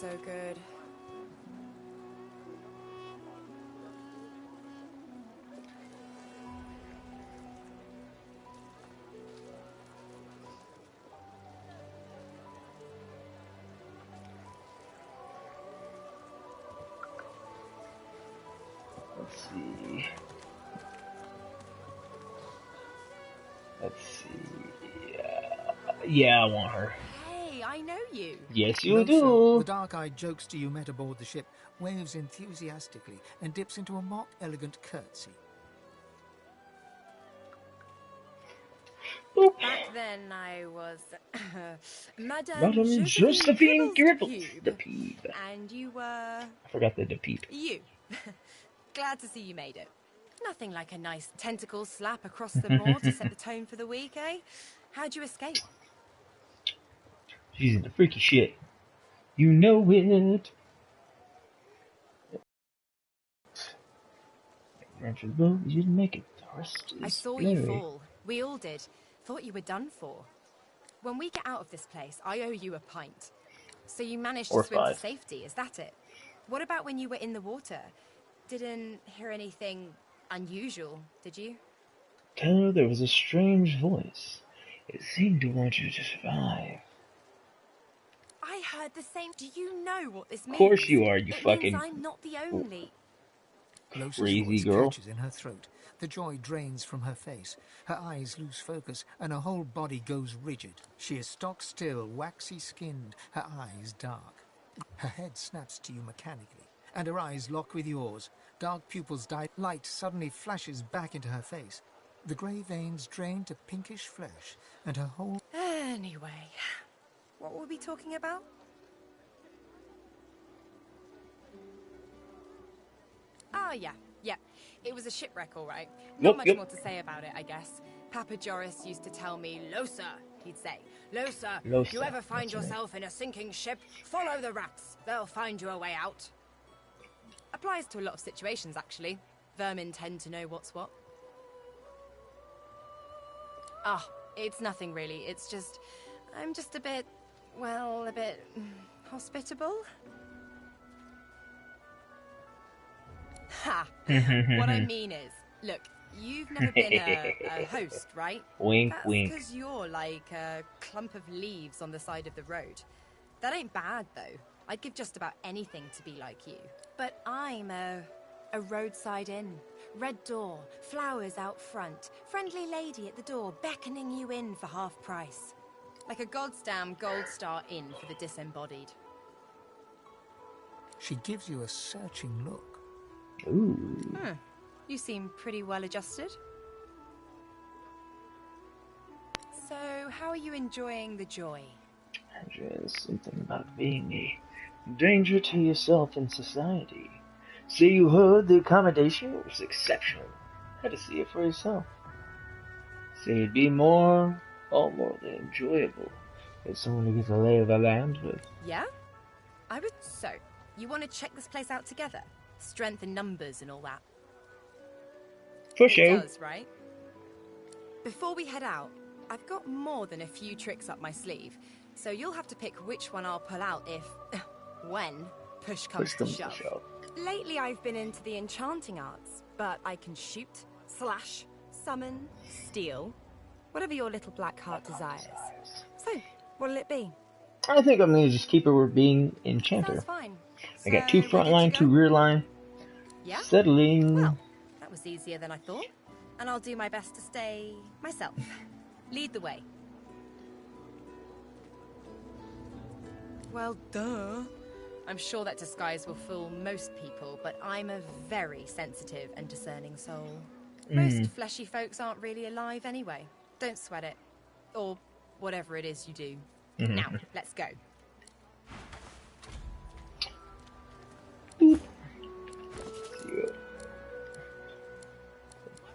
Speaker 15: so good.
Speaker 1: Let's see. Let's see. Yeah, I want her.
Speaker 15: Hey, I know you.
Speaker 1: Yes, you
Speaker 7: Losa,
Speaker 1: do.
Speaker 7: the dark-eyed jokester you met aboard the ship, waves enthusiastically and dips into a mock elegant curtsy.
Speaker 15: Back then I was
Speaker 1: Madame
Speaker 15: Josephine
Speaker 1: Josephine
Speaker 15: Gribbles
Speaker 1: Gribbles. The Peep.
Speaker 15: and you were...
Speaker 1: I forgot the Peep.
Speaker 15: You. Glad to see you made it. Nothing like a nice tentacle slap across the moor to set the tone for the week, eh? How'd you escape?
Speaker 1: She's into freaky shit. You know it. You didn't make it. The rest is
Speaker 15: I saw
Speaker 1: blurry.
Speaker 15: you fall. We all did. Thought you were done for. When we get out of this place, I owe you a pint. So you managed to
Speaker 1: Or
Speaker 15: swim to
Speaker 1: 5.
Speaker 15: safety, is that it? What about when you were in the water? Didn't hear anything unusual, did you?
Speaker 1: Tell her there was a strange voice. It seemed to want you to survive.
Speaker 15: I heard the same. Do you know what this means?
Speaker 1: Of course you are, you
Speaker 15: it
Speaker 1: fucking
Speaker 15: means I'm not the only.
Speaker 7: Losa's
Speaker 1: crazy
Speaker 7: voice
Speaker 1: girl.
Speaker 7: catches in her throat. The joy drains from her face. Her eyes lose focus, and her whole body goes rigid. She is stock still, waxy skinned, her eyes dark. Her head snaps to you mechanically, and her eyes lock with yours. Dark pupils dilate. Light suddenly flashes back into her face. The grey veins drain to pinkish flesh, and her whole...
Speaker 15: Anyway, what were we talking about? Oh, yeah. It was a shipwreck, all right. Not much more to say about it, I guess. Papa Joris used to tell me, Losa, he'd say. Losa,
Speaker 1: Losa,
Speaker 15: you ever find
Speaker 1: that's
Speaker 15: yourself in a sinking ship, follow the rats. They'll find you a way out. Applies to a lot of situations, actually. Vermin tend to know what's what. Ah, it's nothing really. It's just... I'm just a bit... well, a bit... hospitable? Ha! What I mean is, look, you've never been a host, right?
Speaker 1: Wink,
Speaker 15: That's
Speaker 1: wink.
Speaker 15: because you're like a clump of leaves on the side of the road. That ain't bad, though. I'd give just about anything to be like you. But I'm a roadside inn. Red door, flowers out front, friendly lady at the door beckoning you in for half price. Like a goddamn gold star inn for the disembodied.
Speaker 7: She gives you a searching look.
Speaker 1: Ooh.
Speaker 15: You seem pretty well adjusted. So, how are you enjoying the joy?
Speaker 1: There's something about being a danger to yourself in society. So you heard the accommodation was exceptional. Had to see it for yourself. So it'd be more than enjoyable if someone to get the lay of the land with.
Speaker 15: Yeah? I would... So, you want to check this place out together? Strength in numbers and all that.
Speaker 1: For
Speaker 15: it
Speaker 1: sure.
Speaker 15: Does, right? Before we head out, I've got more than a few tricks up my sleeve, so you'll have to pick which one I'll pull out if... when push comes to shove. Lately I've been into the enchanting arts, but I can shoot, slash, summon, steal, whatever your little black heart desires. So, what'll it be?
Speaker 1: I think I'm gonna just keep it with being enchanter.
Speaker 15: That's fine.
Speaker 1: I got 2 front line, 2 rear line.
Speaker 15: Yeah?
Speaker 1: Settling.
Speaker 15: Well, that was easier than I thought. And I'll do my best to stay myself. Lead the way. Well, duh. I'm sure that disguise will fool most people, but I'm a very sensitive and discerning soul. Most fleshy folks aren't really alive anyway. Don't sweat it. Or whatever it is you do. Now, let's go.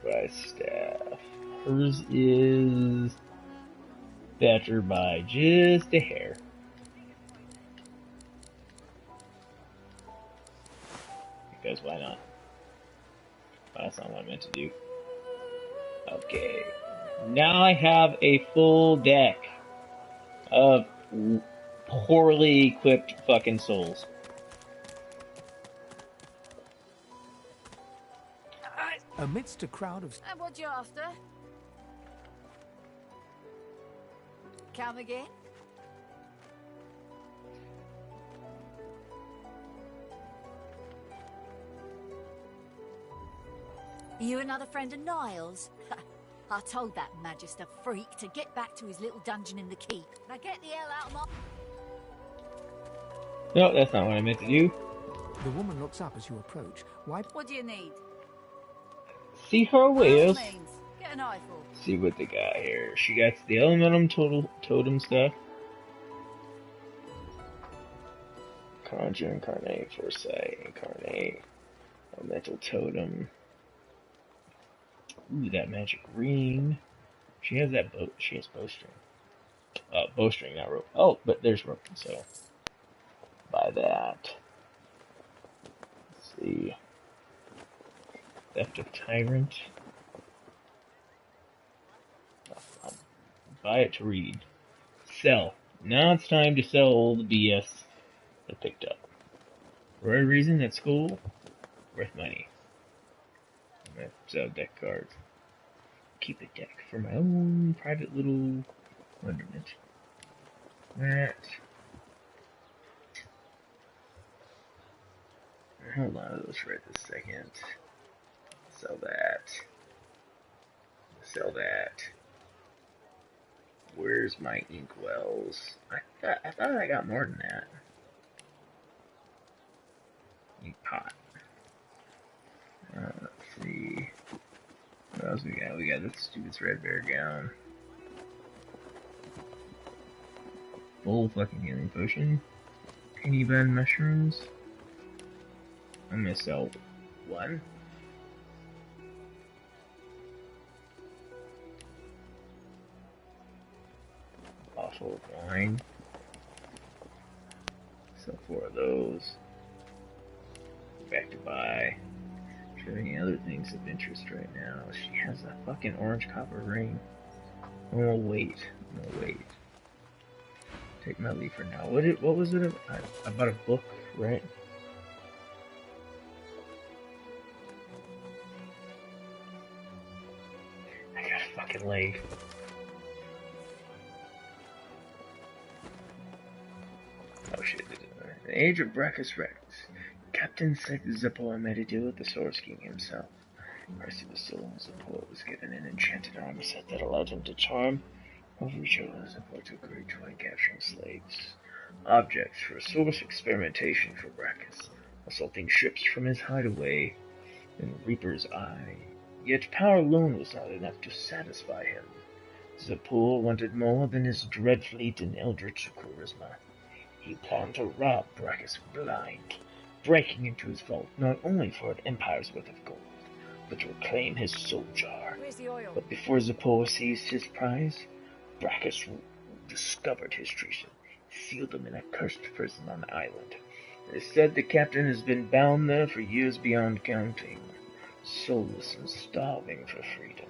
Speaker 1: Price staff. Hers is better by just a hair. Because why not? That's not what I meant to do. Okay. Now I have a full deck of poorly equipped fucking souls.
Speaker 7: Amidst a crowd of...
Speaker 8: And what you after? Come again?
Speaker 13: You another friend of Niles? I told that Magister freak to get back to his little dungeon in the keep. Now get the hell out of my...
Speaker 1: No, that's not what I meant to do.
Speaker 7: The woman looks up as you approach.
Speaker 8: What do you need?
Speaker 1: See her wares.
Speaker 8: Means. Get an eyeful.
Speaker 1: See what they got here. She got the elemental totem stuff. Conjure, incarnate, foresight, incarnate, elemental totem. Ooh, that magic ring. She has that bow. She has bowstring. Bowstring, not rope. Oh, but there's rope, so buy that. Let's see. Theft of Tyrant. I'll buy it to read. Sell. Now it's time to sell all the BS I picked up. For a reason at school, worth money. I'm gonna sell deck cards. Keep a deck for my own private little wonderment. That. Hold on, let's write this second. Sell that. Sell that. Where's my inkwells? I thought I got more than that. Ink pot. Let's see. What else we got? We got this stupid threadbare gown. Full fucking healing potion. Penny bun mushrooms. I'm gonna sell one. Bottle of wine. Sell 4 of those. Back to buy. Is there any other things of interest right now? She has a fucking orange copper ring. Oh wait. No wait. Take my leave for now. What was it? I bought a book, right? I got a fucking leg. Oh shit, the age of Brachus Rex. Captain Zepor made a deal with the Source King himself. Mercy of the soul, Zepor was given an enchanted armor set that allowed him to charm over each other. Zepor took great joy in capturing slaves. Objects for Source experimentation for Brachus, assaulting ships from his hideaway in Reaper's Eye. Yet power alone was not enough to satisfy him. Zepor wanted more than his dread fleet and eldritch charisma. He planned to rob Brachus blind, breaking into his vault not only for an empire's worth of gold, but to reclaim his soul jar.
Speaker 8: Where's the oil?
Speaker 1: But before Zepor seized his prize, Brachus discovered his treason, sealed him in a cursed prison on the island. It is said the captain has been bound there for years beyond counting, soulless and starving for freedom.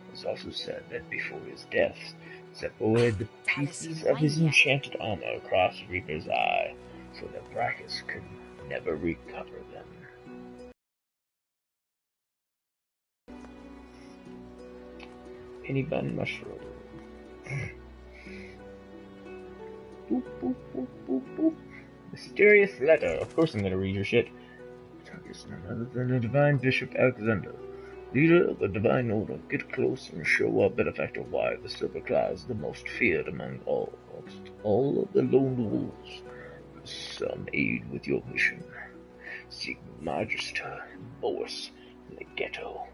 Speaker 1: It was also said that before his death, Zepor hid the pieces of his enchanted armor across Reaper's Eye, so that Brachus could never recover them. Penny bun mushroom. Boop, boop, boop, boop, boop. Mysterious letter. Of course I'm gonna read your shit. Target's none other than the Divine Bishop Alexander, leader of the Divine Order. Get close and show our benefactor why the Silver Cloud is the most feared among all of the lone wolves. Some aid with your mission. Seek Magister, Boris, in the ghetto.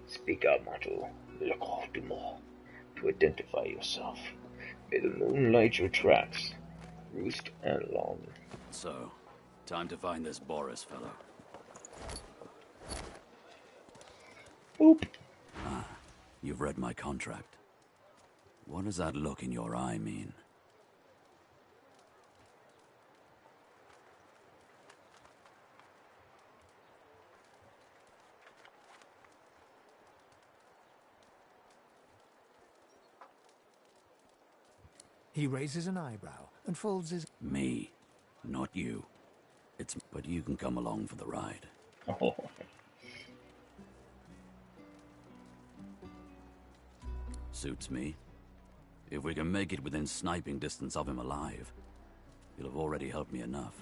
Speaker 1: Speak our motto, Le Croix du Mort, to identify yourself. May the moon light your tracks, roost and long.
Speaker 4: So, time to find this Boris fellow.
Speaker 1: Oop.
Speaker 4: Ah, you've read my contract. What does that look in your eye mean?
Speaker 7: He raises an eyebrow, and folds his...
Speaker 4: Me, not you. But you can come along for the ride.
Speaker 1: Oh.
Speaker 4: Suits me. If we can make it within sniping distance of him alive, you'll have already helped me enough.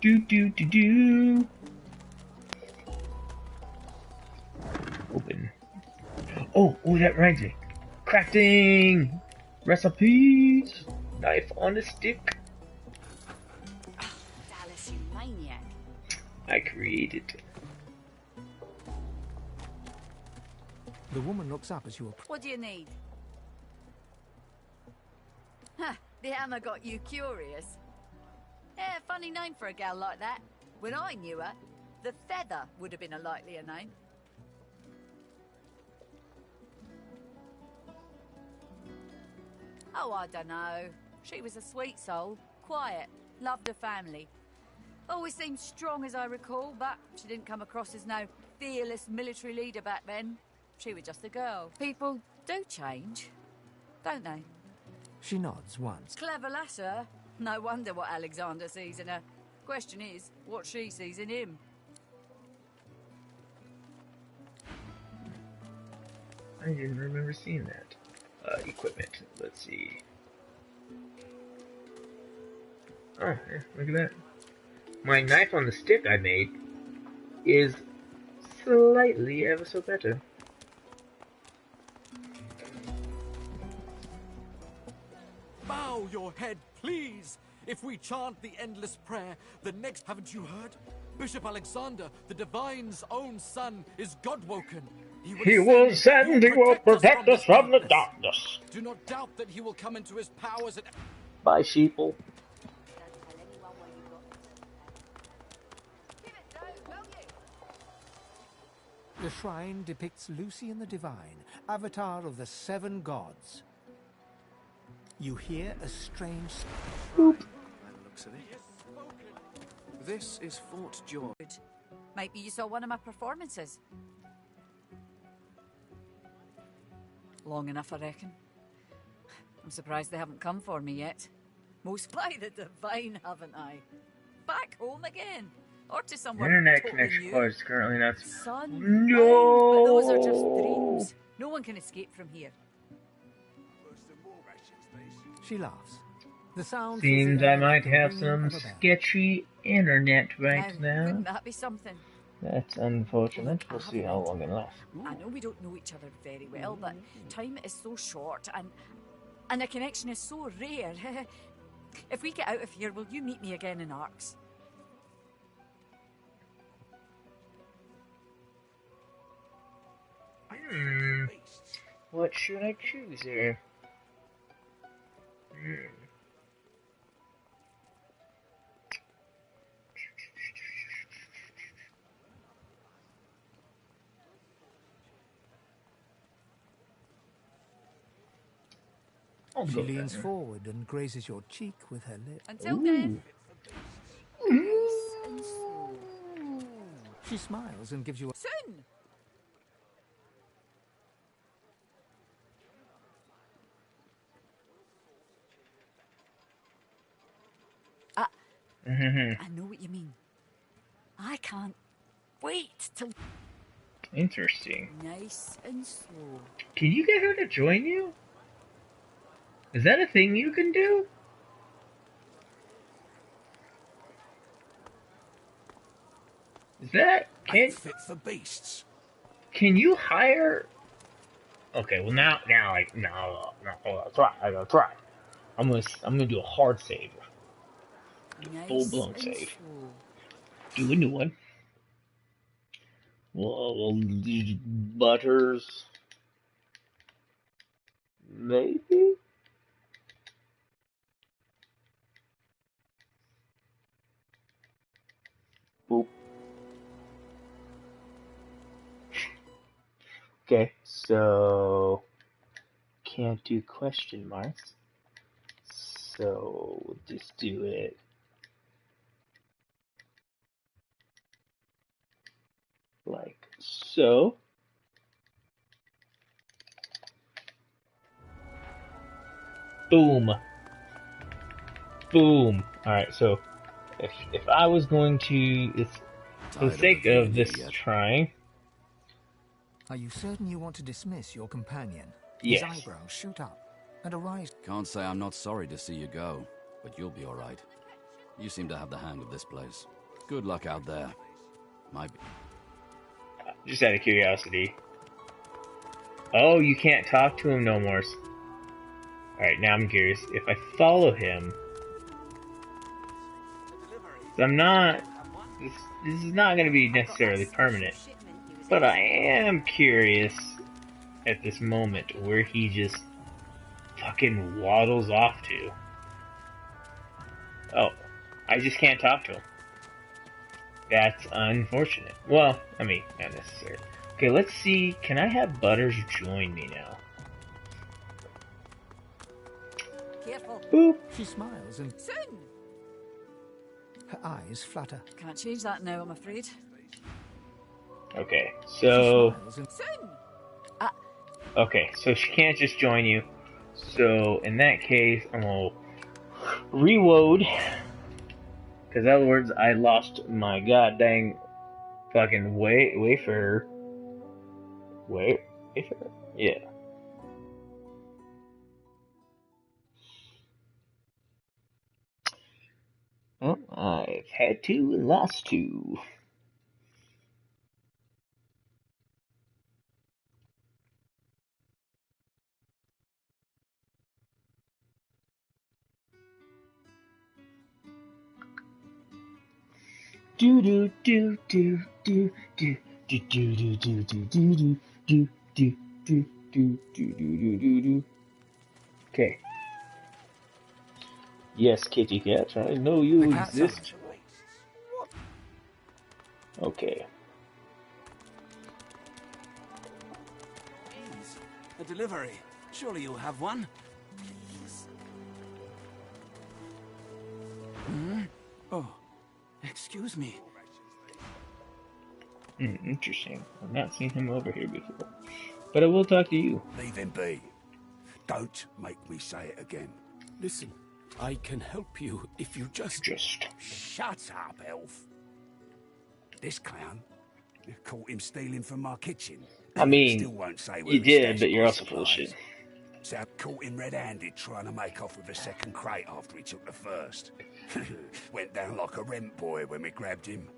Speaker 1: Do. Open. Oh, that reminds me. Crafting recipes. Knife on a stick.
Speaker 13: Dallas, you maniac.
Speaker 1: I created.
Speaker 7: The woman looks up as you approach.
Speaker 13: What do you need? Huh, the hammer got you curious. Yeah, funny name for a gal like that. When I knew her, the Feather would have been a likelier name. Oh, I dunno. She was a sweet soul, quiet, loved her family. Always seemed strong as I recall, but she didn't come across as no fearless military leader back then. She was just a girl. People do change, don't they?
Speaker 7: She nods once.
Speaker 13: Clever lass, her. No wonder what Alexander sees in her. Question is, what she sees in him.
Speaker 1: I didn't remember seeing that. Equipment. Let's see. Oh, yeah, look at that. My knife on the stick I made is slightly ever so better.
Speaker 16: Bow your head, please! If we chant the endless prayer, the next... Haven't you heard? Bishop Alexander, the Divine's own son, is God-woken.
Speaker 1: He will protect us from the darkness.
Speaker 16: Do not doubt that he will come into his powers and...
Speaker 1: Bye, sheeple.
Speaker 7: The shrine depicts Lucy and the Divine, avatar of the 7 gods. You hear a strange...
Speaker 9: By the looks of it. This is Fort George.
Speaker 13: Maybe you saw one of my performances. Long enough, I reckon. I'm surprised they haven't come for me yet. Most by the Divine, haven't I? Back home again. Or to somewhere
Speaker 1: Internet
Speaker 13: totally
Speaker 1: connection
Speaker 13: new.
Speaker 1: card is currently not.
Speaker 13: Son,
Speaker 1: No.
Speaker 13: but those are just dreams. No one can escape from here.
Speaker 7: She laughs. The sound
Speaker 1: Seems I might have some sketchy internet right now.
Speaker 13: Wouldn't that be something?
Speaker 1: That's unfortunate. We'll see how long it lasts.
Speaker 13: I know we don't know each other very well, but time is so short and a connection is so rare. If we get out of here, will you meet me again in Arks?
Speaker 1: What should I choose here?
Speaker 7: She leans forward and grazes your cheek with her lips.
Speaker 13: Until then.
Speaker 7: She smiles and gives you a...
Speaker 13: Soon! I know what you mean. I can't wait till...
Speaker 1: Interesting.
Speaker 13: Nice and slow.
Speaker 1: Can you get her to join you? Is that a thing you can do? Is that... Can...
Speaker 6: fit for beasts.
Speaker 1: Can you hire... Okay, well now, no, hold on, I gotta try. I'm gonna do a hard save. Full-blown save. Do a new one. Well, Butters. Maybe? Boop. Okay, so can't do question marks. So we'll just do it. Like so. Boom. Boom. Alright, so if I was going to, for the sake of this trying.
Speaker 7: Are you certain you want to dismiss your companion?
Speaker 1: Yes.
Speaker 7: His eyebrows shoot up and a rise.
Speaker 4: Can't say I'm not sorry to see you go, but you'll be alright. You seem to have the hang of this place. Good luck out there. Might be.
Speaker 1: Just out of curiosity. Oh, you can't talk to him no more. Alright, now I'm curious. If I follow him... I'm not... This is not going to be necessarily permanent. But I am curious at this moment where he just fucking waddles off to. Oh, I just can't talk to him. That's unfortunate. Well, I mean, not necessarily. Okay, let's see. Can I have Butters join me now?
Speaker 13: Careful.
Speaker 1: Boop.
Speaker 7: She smiles and
Speaker 13: Soon.
Speaker 7: her eyes flutter.
Speaker 13: Can't change that now, I'm afraid.
Speaker 1: Okay, so...
Speaker 13: Soon.
Speaker 1: Okay, so she can't just join you. So, in that case, I'm gonna reload. Because, in other words, I lost my goddamn fucking wayfarer. Wayfarer? Yeah. Well, I've had two and lost two. Do do do do do do do do do do do do do do do do do do do do. Okay. Yes, kitty cat, I know you exist. Okay.
Speaker 5: Please, a delivery. Surely you'll have one. Please. Hmm? Oh, excuse me.
Speaker 1: Interesting. I've not seen him over here before. But I will talk to you.
Speaker 5: Leave him be. Don't make me say it again.
Speaker 6: Listen, I can help you if you just...
Speaker 5: Shut up, elf. This clown, you caught him stealing from my kitchen.
Speaker 1: I mean,
Speaker 5: Still won't say where
Speaker 1: you
Speaker 5: he
Speaker 1: did,
Speaker 5: stashed
Speaker 1: but you're
Speaker 5: my
Speaker 1: also full of
Speaker 5: supplies.
Speaker 1: shit.
Speaker 5: So I caught him red-handed trying to make off with a second crate after he took the first. Went down like a rent boy when we grabbed him.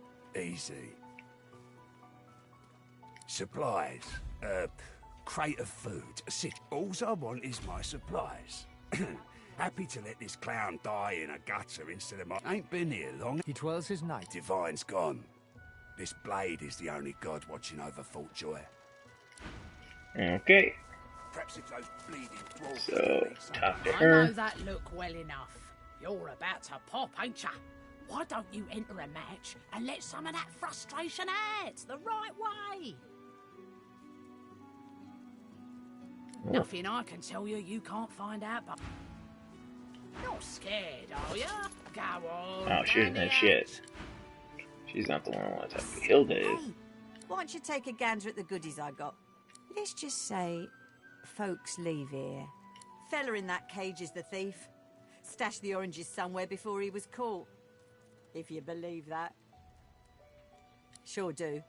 Speaker 5: Easy. Supplies. Crate of food. Alls I want is my supplies. Happy to let this clown die in a gutter instead of my... Ain't been here long.
Speaker 7: He twirls his knife.
Speaker 5: Divine's gone. This blade is the only god watching over Fort Joy.
Speaker 1: Okay.
Speaker 5: Perhaps if those bleeding dwarves...
Speaker 1: So, talk to
Speaker 17: I
Speaker 1: her.
Speaker 17: know that look well enough. You're about to pop, ain't ya? Why don't you enter a match and let some of that frustration out the right way? Nothing I can tell you you can't find out, but... Not scared, are ya? Go on.
Speaker 1: Oh, she doesn't have shit. She's not the one I want to talk to. Hilda is.
Speaker 14: Why don't you take a gander at the goodies I got? Let's just say, folks leave here. Fella in that cage is the thief. Stashed the oranges somewhere before he was caught. If you believe that. Sure do.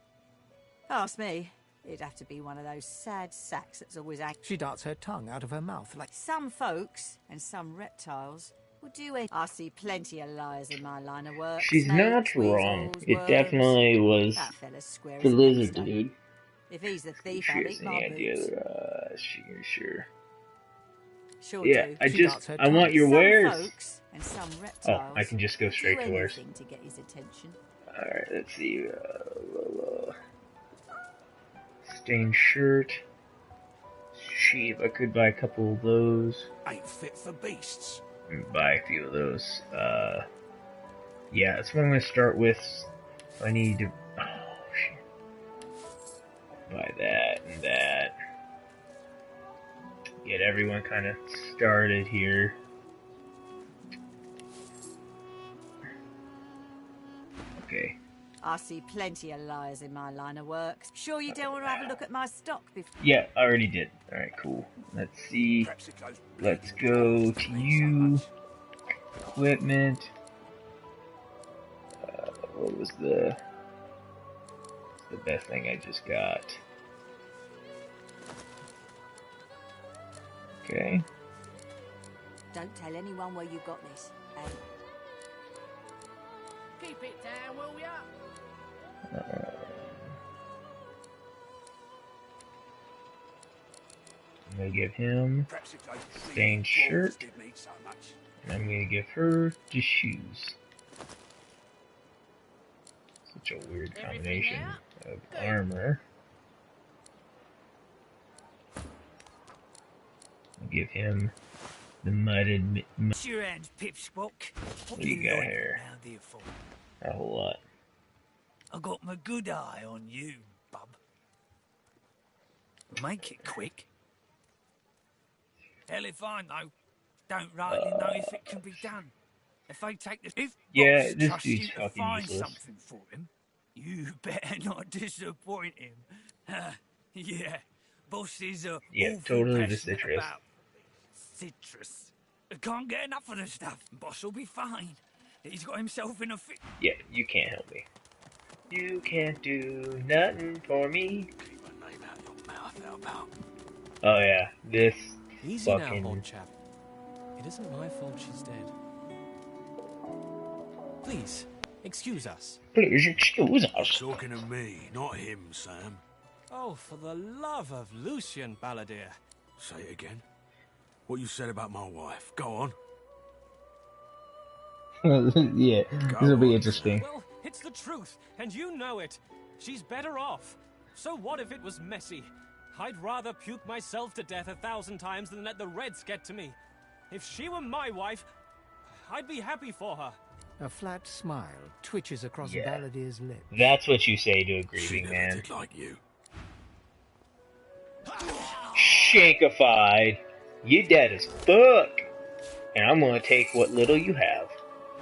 Speaker 14: Ask me. It'd have to be one of those sad sacks that's always angry.
Speaker 7: She darts her tongue out of her mouth like...
Speaker 14: Some folks, and some reptiles, will do it. I see plenty of liars in my line of work.
Speaker 1: She's
Speaker 14: Snakes,
Speaker 1: not wrong.
Speaker 14: weasels,
Speaker 1: It
Speaker 14: worms.
Speaker 1: definitely was
Speaker 14: That fella's square
Speaker 1: the
Speaker 14: as a
Speaker 1: lizard
Speaker 14: millstone.
Speaker 1: dude.
Speaker 14: If he's the thief,
Speaker 1: She
Speaker 14: I'll
Speaker 1: has
Speaker 14: eat
Speaker 1: any
Speaker 14: my
Speaker 1: idea
Speaker 14: boots.
Speaker 1: that, sure.
Speaker 14: Sure
Speaker 1: Yeah,
Speaker 14: do.
Speaker 1: I want your
Speaker 14: Some
Speaker 1: wares.
Speaker 14: folks and some
Speaker 1: Oh,
Speaker 14: reptiles
Speaker 1: I can just go straight
Speaker 14: do
Speaker 1: to wares.
Speaker 14: anything to get his attention.
Speaker 1: Alright, let's see. Stained shirt. Gee, if I could buy a couple of those.
Speaker 5: Ain't fit for beasts.
Speaker 1: Buy a few of those. Yeah, that's what I'm gonna start with. I need to. Oh, shit. Buy that and that. Get everyone kind of started here. Okay.
Speaker 14: I see plenty of liars in my line of work. Sure you don't want to have a look at my stock before...
Speaker 1: Yeah, I already did. Alright, cool. Let's see. Let's go to you. Equipment. What was the best thing I just got? Okay.
Speaker 14: Don't tell anyone where you got this.
Speaker 17: Keep it down, will ya?
Speaker 1: I'm gonna give him stained shirt, and I'm gonna give her the shoes. Such a weird combination of armor. I'll give him the mudded.
Speaker 5: Your hands, Pipsqueak.
Speaker 1: What do you got here? A whole lot.
Speaker 5: I got my good eye on you, bub. Make it quick. Hell if I know. Don't rightly know if it can be done. If they take the... If
Speaker 1: yeah,
Speaker 5: Boss
Speaker 1: this
Speaker 5: trusts
Speaker 1: dude's
Speaker 5: you to
Speaker 1: fucking
Speaker 5: find
Speaker 1: useless.
Speaker 5: something for him, you better not disappoint him. Yeah, Boss is a
Speaker 1: Yeah,
Speaker 5: awful
Speaker 1: totally the
Speaker 5: passionate
Speaker 1: citrus.
Speaker 5: about citrus. I can't get enough of the stuff. Boss will be fine. He's got himself in a fit.
Speaker 1: Yeah, you can't help me. You can't do nothing for me.
Speaker 5: Keep a name out your mouth, Albert.
Speaker 1: Oh yeah, this
Speaker 18: Easy
Speaker 1: fucking...
Speaker 18: now, old chap. It isn't my fault she's dead. Please, excuse us.
Speaker 1: Please excuse us.
Speaker 5: Talking to me, not him, Sam.
Speaker 18: Oh, for the love of Lucian Balladeer.
Speaker 5: Say it again. What you said about my wife. Go on.
Speaker 1: Yeah, this will be interesting.
Speaker 18: Well, it's the truth, and you know it. She's better off. So what if it was messy? I'd rather puke myself to death 1,000 times than let the Reds get to me. If she were my wife, I'd be happy for her.
Speaker 7: A flat smile twitches across Balladeer's lips.
Speaker 1: That's what you say to a grieving
Speaker 5: She
Speaker 1: man.
Speaker 5: never did like you.
Speaker 1: Shankified. You dead as fuck. And I'm gonna take what little you have.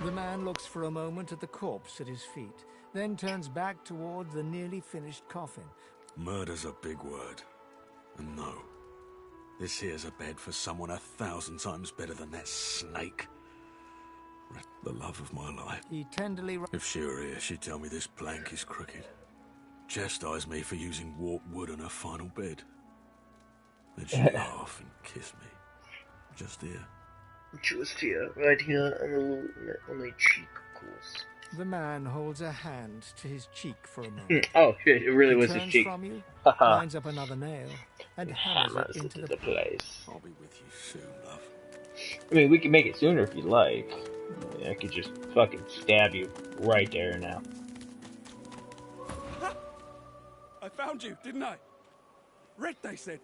Speaker 7: The man looks for a moment at the corpse at his feet, then turns back toward the nearly finished coffin.
Speaker 5: Murder's a big word. And no, this here's a bed for someone 1,000 times better than that snake. The love of my life.
Speaker 7: He tenderly...
Speaker 5: If she were here, she'd tell me this plank is crooked. Chastise me for using warped wood on her final bed. Then she'd laugh and kiss me. Just here.
Speaker 1: Just here, right here on the cheek, of course.
Speaker 7: The man holds a hand to his cheek for a moment.
Speaker 1: Oh shit, it really
Speaker 7: He
Speaker 1: was his
Speaker 7: turns
Speaker 1: cheek.
Speaker 7: from you,
Speaker 1: Haha.
Speaker 7: lines up another nail, and hammers it into the
Speaker 1: place.
Speaker 5: I'll be with you soon, love.
Speaker 1: I mean, we can make it sooner if you like. I could just fucking stab you right there now.
Speaker 5: I found you, didn't I? Red, they said.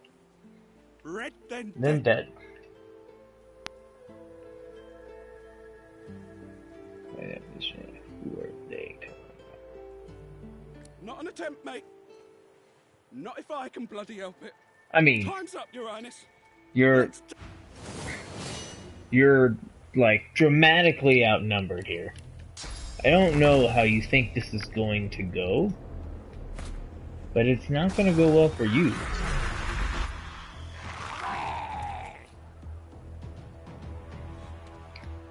Speaker 5: Red, then
Speaker 1: dead. Who are they?
Speaker 5: Not an attempt, mate. Not if I can bloody help it.
Speaker 1: I mean,
Speaker 5: Time's up, Your Highness.
Speaker 1: You're like dramatically outnumbered here. I don't know how you think this is going to go, but it's not going to go well for you.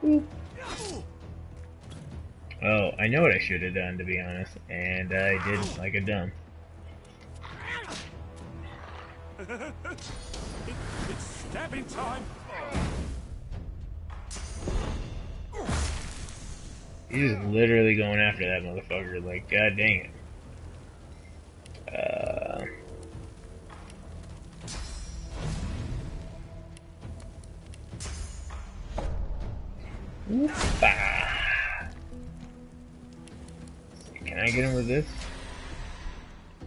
Speaker 1: Oop. Oh, I know what I should have done, to be honest, and I did like a dumb.
Speaker 5: It's stabbing time.
Speaker 1: He's just literally going after that motherfucker, like, god dang it. Can I get him with this?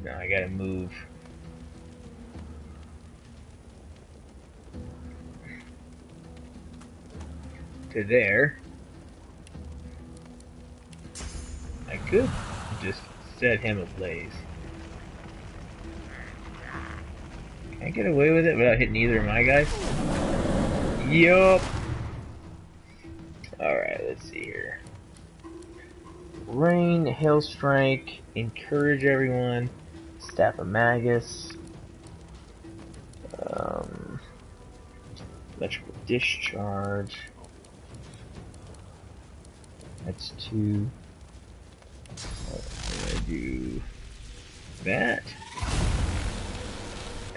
Speaker 1: No, I gotta move. To there. I could just set him ablaze. Can I get away with it without hitting either of my guys? Yup. Alright, let's see here. Rain, Hail Strike, Encourage Everyone, Staff of Magus, Electrical Discharge. That's 2. I'm gonna do that.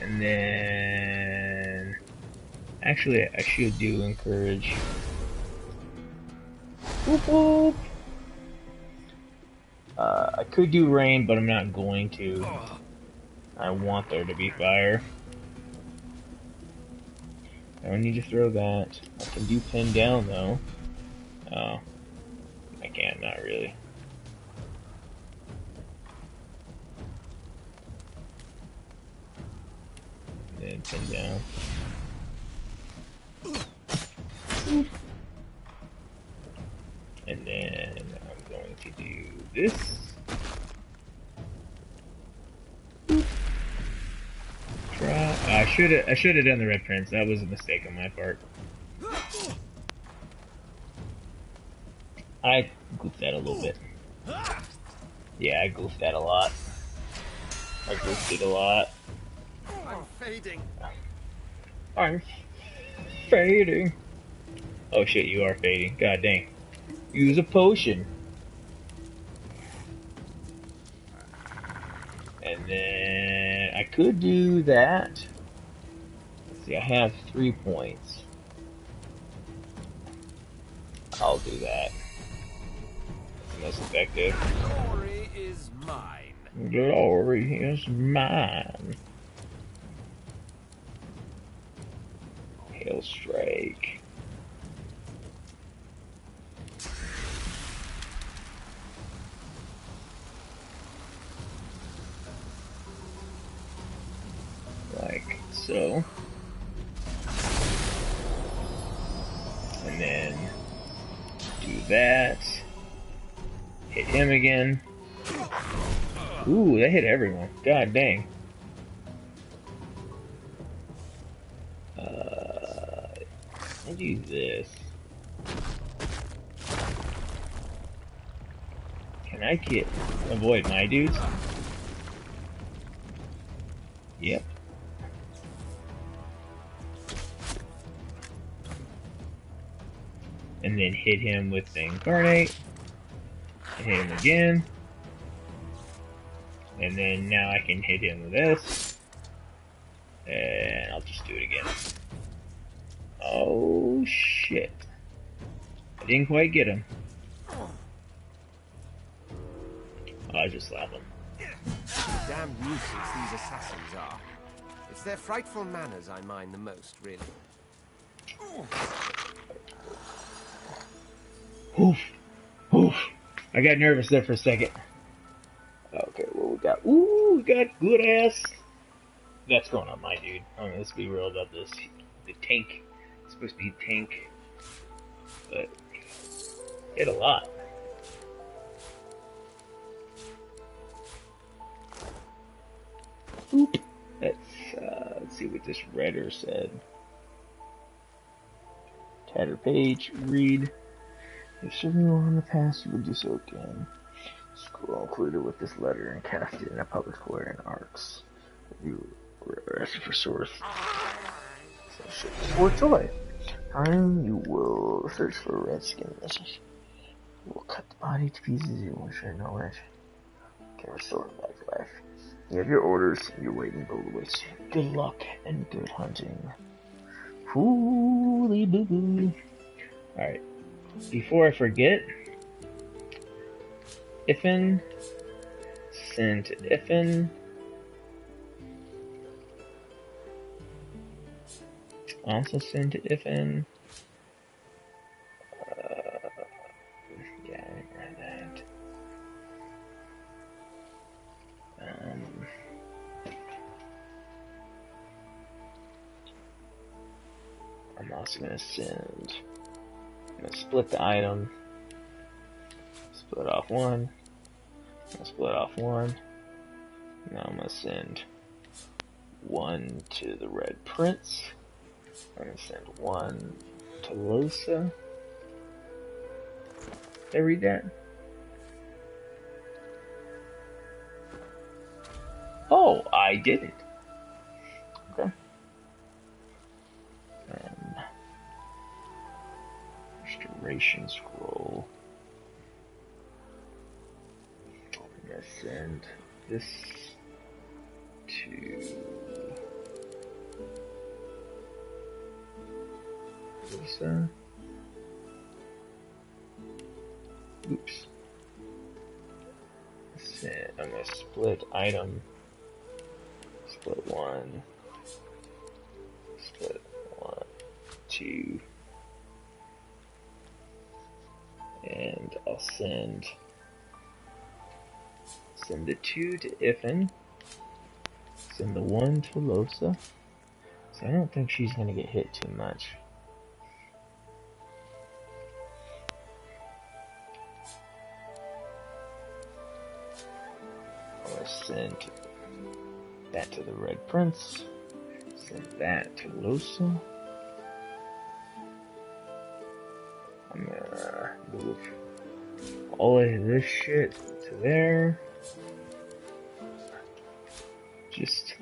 Speaker 1: And then... Actually, I should do Encourage. Whoop whoop! I could do Rain, but I'm not going to. I want there to be fire. I don't need to throw that. I can do Pin Down, though. Oh. I can't, not really. Then Pin Down. And then I'm going to do this. Try. I should have done the Red Prince. That was a mistake on my part. I goofed that a little bit. Yeah, I goofed that a lot. I goofed it a lot.
Speaker 2: I'm fading.
Speaker 1: I'm fading. Oh shit, you are fading. God dang. Use a potion. And then I could do that. Let's see, I have 3 points. I'll do that. That's the most effective.
Speaker 2: Glory is mine.
Speaker 1: Glory is mine. Hail Strike. Like so. And then do that. Hit him again. Ooh, that hit everyone. God dang. I'll do this. Can I avoid my dudes? Yep. And then hit him with the Incarnate. And hit him again. And then now I can hit him with this. And I'll just do it again. Oh shit. I didn't quite get him. Oh, I just slapped him.
Speaker 2: Damn nuisance these assassins are. It's their frightful manners I mind the most, really.
Speaker 1: Oof. Oof. I got nervous there for a second. Okay, what we got? Ooh, we got good ass. That's going on my dude. Let's be real about this. The tank. It's supposed to be a tank. But hit a lot. Oop. Let's see what this Redder said. Tattered page, read. If serving you on the past, you will do so again. Scroll included with this letter and cast it in a public square in arcs. You were asking for source. For joy. Time you will search for a redskin message. You will cut the body to pieces. You will share knowledge. Can restore it back to life. You have your orders. Your waiting boat awaits you. Good luck and good hunting. Holy boo boo. Alright. Before I forget, Iffin, send to Iffin. Also send to Iffin. Yeah, I didn't write that. I'm also gonna send. I'm gonna split the item. Split off one. I'll split off one. Now I'm gonna send one to the Red Prince. I'm gonna send one to Losa. Did I read that? I didn't. Okay. Restoration scroll. I'm gonna send this to Lisa. Oops. I'm gonna split item. Split 1. Split 1, 2. And I'll send the 2 to Iffen. Send the 1 to Losa. So I don't think she's gonna get hit too much. I'm gonna send that to the Red Prince. Send that to Losa. I'm gonna move all of this shit to there. Just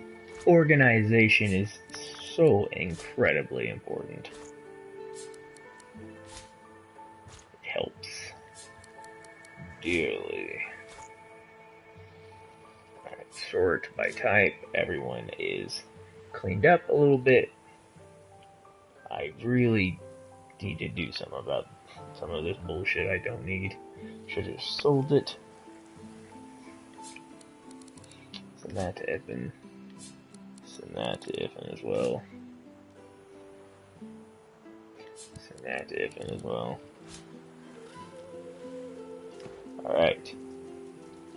Speaker 1: organization is so incredibly important. It helps dearly. Alright, sort by type. Everyone is cleaned up a little bit. I really need to do something about some of this bullshit I don't need. Should have sold it. Send that to Iffen. Send that to Iffen as well. Send that to Iffen as well. Alright.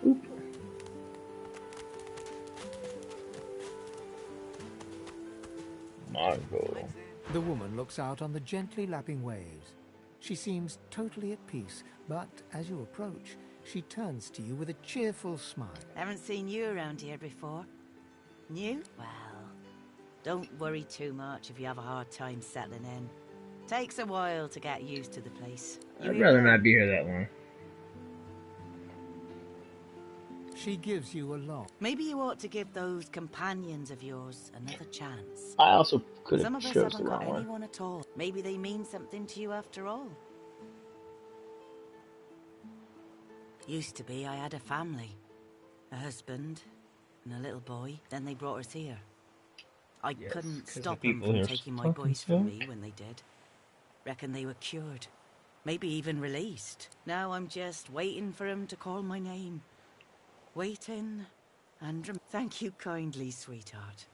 Speaker 1: Oop. Margot.
Speaker 7: The woman looks out on the gently lapping waves. She seems totally at peace, but as you approach, she turns to you with a cheerful smile.
Speaker 14: Haven't seen you around here before. New? Well, don't worry too much if you have a hard time settling in. Takes a while to get used to the place.
Speaker 1: I'd rather not be here that long.
Speaker 7: She gives you a lock.
Speaker 14: Maybe you ought to give those companions of yours another chance.
Speaker 1: I also could
Speaker 14: Some
Speaker 1: have
Speaker 14: of us
Speaker 1: chose the
Speaker 14: haven't got
Speaker 1: wrong one.
Speaker 14: anyone at all. Maybe they mean something to you after all. Used to be I had a family. A husband and a little boy. Then they brought us here. I couldn't stop them from taking my boys from me when they did. Reckon they were cured. Maybe even released. Now I'm just waiting for them to call my name. Waiting and thank you kindly, sweetheart.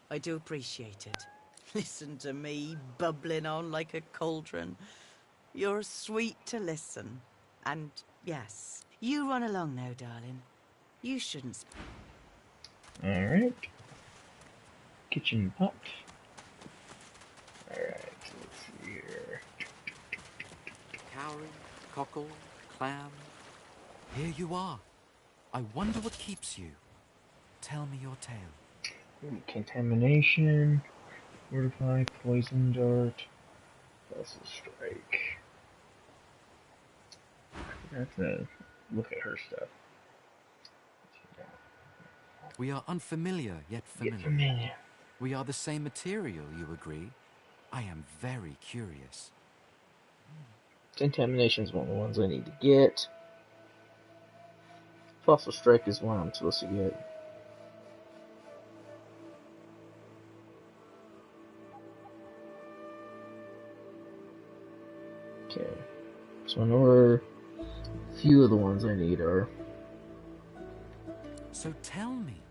Speaker 14: I do appreciate it. Listen to me bubbling on like a cauldron. You're sweet to listen. And yes, you run along now, darling. You shouldn't.
Speaker 1: Alright. Kitchen pot. Alright, let's see here.
Speaker 19: Cowrie, cockle, clam. Here you are. I wonder what keeps you. Tell me your tale.
Speaker 1: Contamination, fortify, poison dart, vessel strike. I have to look at her stuff.
Speaker 19: We are unfamiliar, yet familiar. We are the same material, you agree? I am very curious.
Speaker 1: Contamination is one of the ones I need to get. Fossil strike is one I'm supposed to get. Okay, so I know where a few of the ones I need are.
Speaker 19: So tell me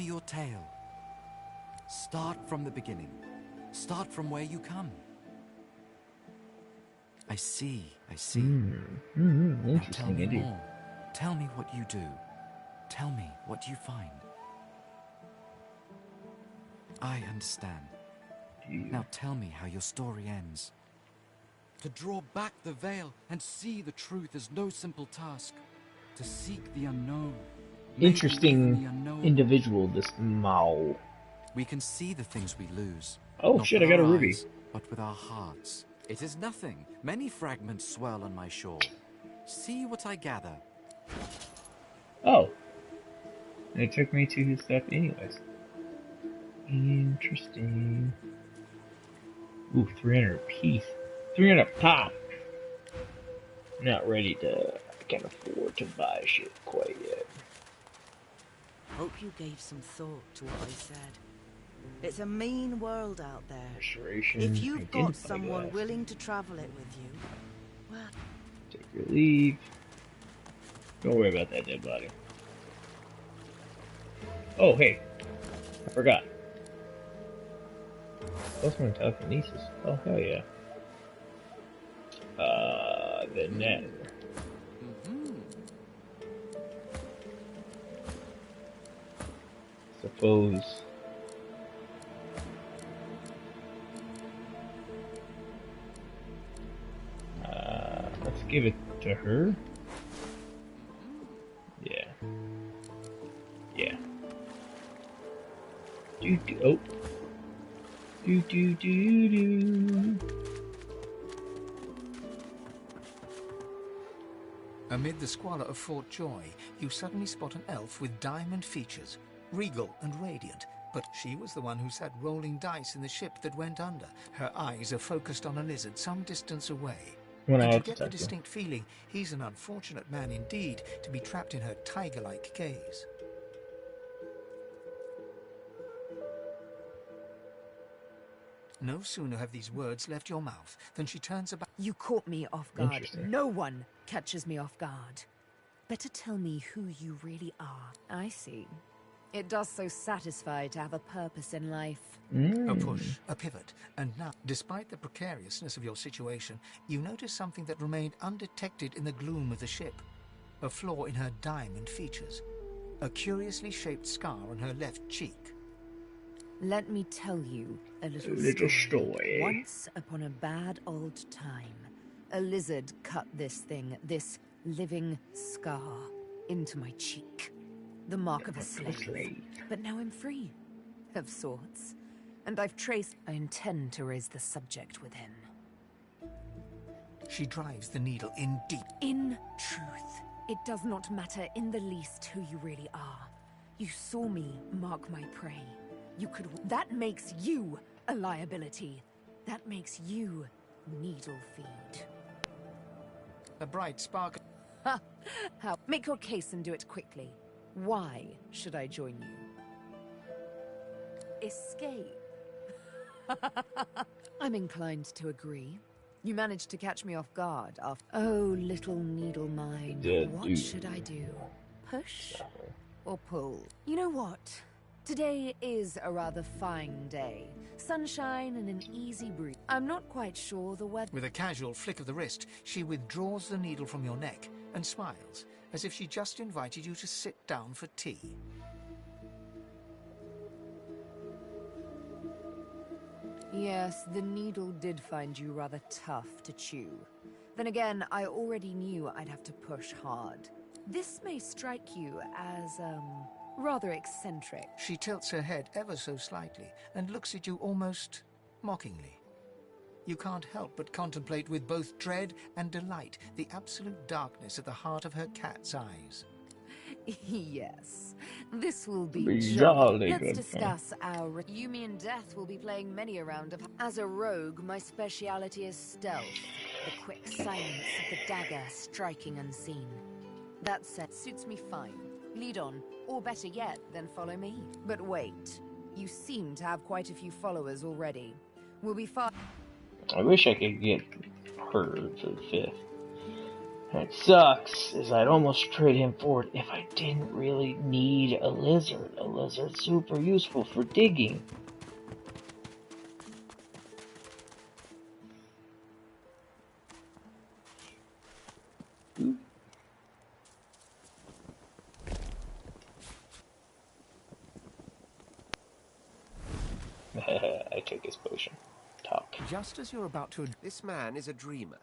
Speaker 19: your tale. Start from the beginning. Start from where you come. I see. Now tell me more. Tell me what you do. Tell me what you find. I understand. Now tell me how your story ends. To draw back the veil and see the truth is no simple task. To seek the unknown.
Speaker 1: Interesting individual, this Mao.
Speaker 19: We can see the things we lose.
Speaker 1: Oh shit, I got a ruby.
Speaker 19: Eyes, but with our hearts. It is nothing. Many fragments swirl on my shore. See what I gather.
Speaker 1: Oh. And it took me to his stuff anyways. Interesting. Ooh, 300 apiece. 300 pop! Not ready to... I can't afford to buy shit quite yet.
Speaker 14: Hope you gave some thought to what I said. It's a mean world out there.
Speaker 1: Restoration.
Speaker 14: If you've got
Speaker 1: Identify
Speaker 14: someone
Speaker 1: glass.
Speaker 14: willing to travel it with you, well...
Speaker 1: Take your leave. Don't worry about that dead body. Oh, hey. I forgot. Plus one telekinesis. Oh, hell yeah. The net. Suppose. Let's give it to her. Yeah. Yeah. Oh. Do.
Speaker 7: Amid the squalor of Fort Joy, you suddenly spot an elf with diamond features, regal and radiant, but she was the one who sat rolling dice in the ship that went under. Her eyes are focused on a lizard some distance away.
Speaker 1: When I
Speaker 7: and you
Speaker 1: have to
Speaker 7: get the
Speaker 1: touch her.
Speaker 7: distinct feeling he's an unfortunate man indeed to be trapped in her tiger-like gaze. No sooner have these words left your mouth than she turns about.
Speaker 20: You caught me off guard.
Speaker 1: Interesting.
Speaker 20: No one catches me off guard. Better tell me who you really are. I see. It does so satisfy to have a purpose in life.
Speaker 7: A push, a pivot, and now, despite the precariousness of your situation, you notice something that remained undetected in the gloom of the ship. A flaw in her diamond features. A curiously shaped scar on her left cheek.
Speaker 20: Let me tell you a little
Speaker 1: story.
Speaker 20: Once upon a bad old time, a lizard cut this living scar into my cheek. The mark of a slave. But now I'm free, of sorts. And I've traced... I intend to raise the subject with him.
Speaker 7: She drives the needle in deep.
Speaker 20: In truth, it does not matter in the least who you really are. You saw me mark my prey. You could... That makes you a liability. That makes you needle feed.
Speaker 7: A bright spark...
Speaker 20: Ha! How? Make your case and do it quickly. Why should I join you? Escape. I'm inclined to agree. You managed to catch me off guard after... Oh, little needle mine. What should I do? Push or pull? You know what? Today is a rather fine day. Sunshine and an easy breeze. I'm not quite sure the weather...
Speaker 7: With a casual flick of the wrist, she withdraws the needle from your neck and smiles, as if she just invited you to sit down for tea.
Speaker 20: Yes, the needle did find you rather tough to chew. Then again, I already knew I'd have to push hard. This may strike you as, rather eccentric.
Speaker 7: She tilts her head ever so slightly and looks at you almost mockingly. You can't help but contemplate with both dread and delight the absolute darkness at the heart of her cat's eyes.
Speaker 20: Yes, this will be
Speaker 1: Jolly
Speaker 20: jolly.
Speaker 1: good
Speaker 20: Let's discuss our... Yumi and Death will be playing many a round of... As a rogue, my speciality is stealth. The quick silence of the dagger striking unseen. That said, suits me fine. Lead on, or better yet, then follow me. But wait, you seem to have quite a few followers already. We'll be far...
Speaker 1: I wish I could get her for the 5th. It sucks, as I'd almost trade him for it if I didn't really need a lizard. A lizard's super useful for digging. I took his potion. Talk.
Speaker 7: Just as you're about to...
Speaker 2: This man is a dreamer.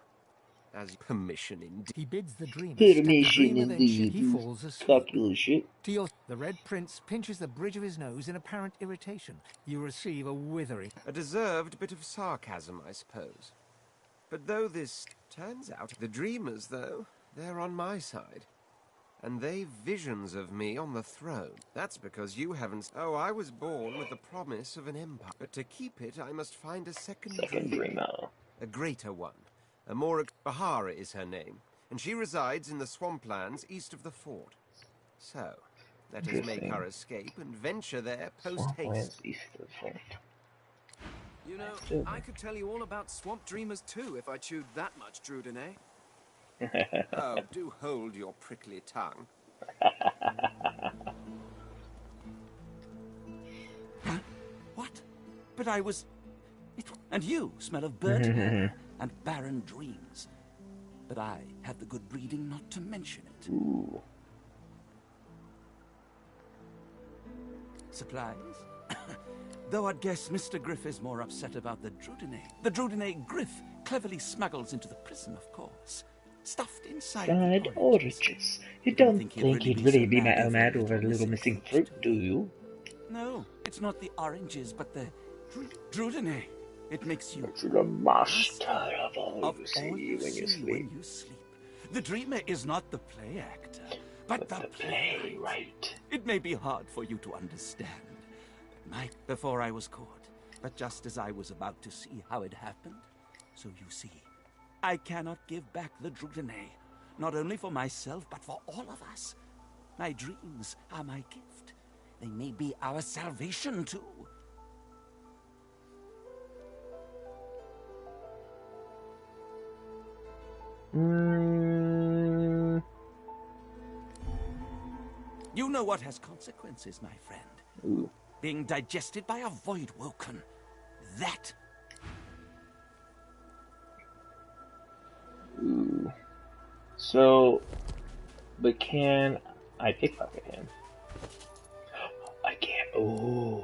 Speaker 2: As permission indeed.
Speaker 7: He bids the dreamer
Speaker 1: Permission indeed.
Speaker 7: He falls asleep.
Speaker 1: Calculus shit.
Speaker 7: To your... The Red Prince pinches the bridge of his nose in apparent irritation. You receive a withering...
Speaker 2: A deserved bit of sarcasm, I suppose. But though this turns out... The dreamers, though, they're on my side. And they've visions of me on the throne. That's because you haven't... Oh, I was born with the promise of an empire. But to keep it, I must find a second dreamer. A greater one. A more... Bahara is her name. And she resides in the swamplands east of the fort. So, let us make our escape and venture there post-haste.
Speaker 1: East of the fort.
Speaker 9: You know, I could tell you all about swamp dreamers too if I chewed that much Druidine.
Speaker 2: Oh, do hold your prickly tongue.
Speaker 5: Huh? What? But I was... And you smell of burnt hair and barren dreams. But I have the good breeding not to mention it.
Speaker 1: Ooh.
Speaker 5: Supplies? Though I'd guess Mr. Griff is more upset about the Druidine. The Druidine Griff cleverly smuggles into the prison, of course. Stuffed inside
Speaker 1: Fried oranges. You don't think he'd really be mad over a little missing fruit, do you?
Speaker 5: No, it's not the oranges, but the Druidine. It makes you
Speaker 1: the master of all you see when you sleep.
Speaker 5: The dreamer is not the play actor, but the playwright. It may be hard for you to understand. Before I was caught, but just as I was about to see how it happened, so you see, I cannot give back the Druidine, not only for myself, but for all of us. My dreams are my gift. They may be our salvation, too. You know what has consequences, my friend.
Speaker 1: Ooh.
Speaker 5: Being digested by a void woken. That.
Speaker 1: Ooh. So, but can I pickpocket him? I can't. Ooh.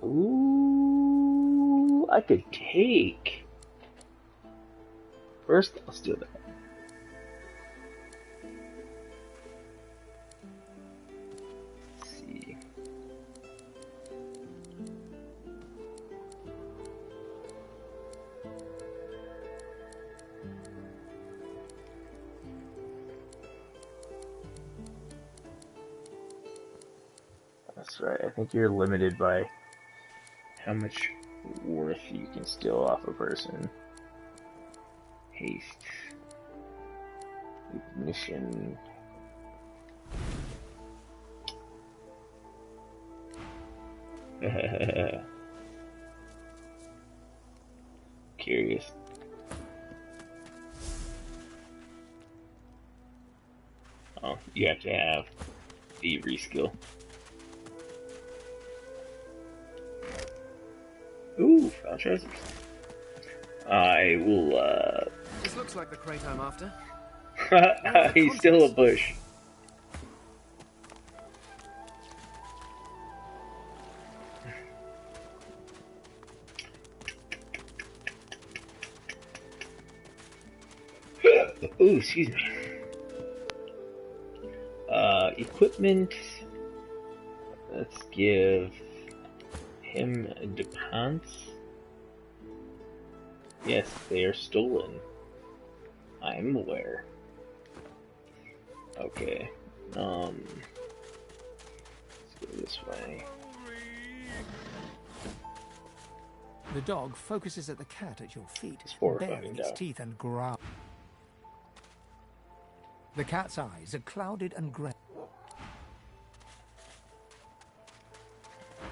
Speaker 1: Ooh. I could take. First, I'll steal that. Let's see. That's right. I think you're limited by how much worth you can steal off a person. Haste. Ignition. Curious. Oh, you have to have thievery skill. Ooh, found treasures. I will,
Speaker 9: This looks like the crate I'm after.
Speaker 1: He's still a bush. Ooh, excuse me. Equipment. Let's give him Depants. Yes, they are stolen. I'm aware. Okay. Let's go this way.
Speaker 7: The dog focuses at the cat at your feet,
Speaker 1: horrifying,
Speaker 7: baring its teeth and growl. The cat's eyes are clouded and grey.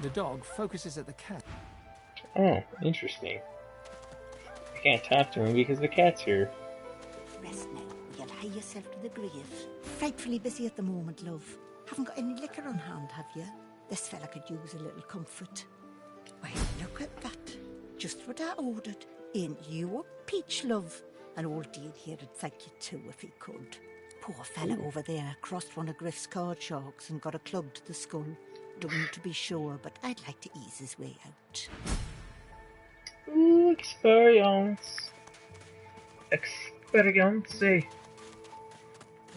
Speaker 7: The dog focuses at the cat.
Speaker 1: Oh, interesting. I can't talk to him because the cat's here.
Speaker 21: Rest now. You'll hie yourself to the grave. Frightfully busy at the moment, love. Haven't got any liquor on hand, have you? This fella could use a little comfort. Why, look at that. Just what I ordered. Ain't you a peach, love? An old dear here'd thank you too if he could. Poor fella over there crossed one of Griff's card sharks and got a club to the skull. Don't know to be sure, but I'd like to ease his way out.
Speaker 1: Ooh, experience. Experience.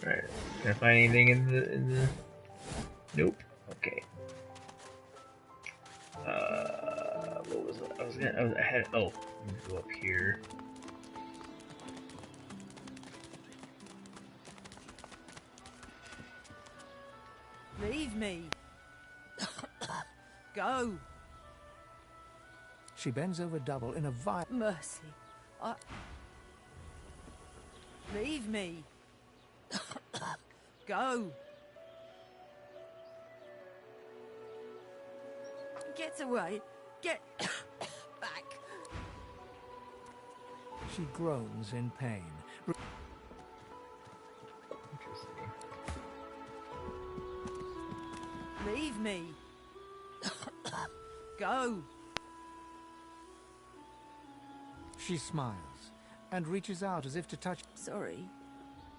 Speaker 1: Alright, can I find anything in the... Nope. Okay. What was it? I had... Oh, let me go up here.
Speaker 14: Leave me. Go.
Speaker 7: She bends over double in a violent...
Speaker 14: Mercy. Leave me. Go. Get away. Get back.
Speaker 7: She groans in pain.
Speaker 14: Leave me. Go.
Speaker 7: She smiles and reaches out as if to touch...
Speaker 14: Sorry.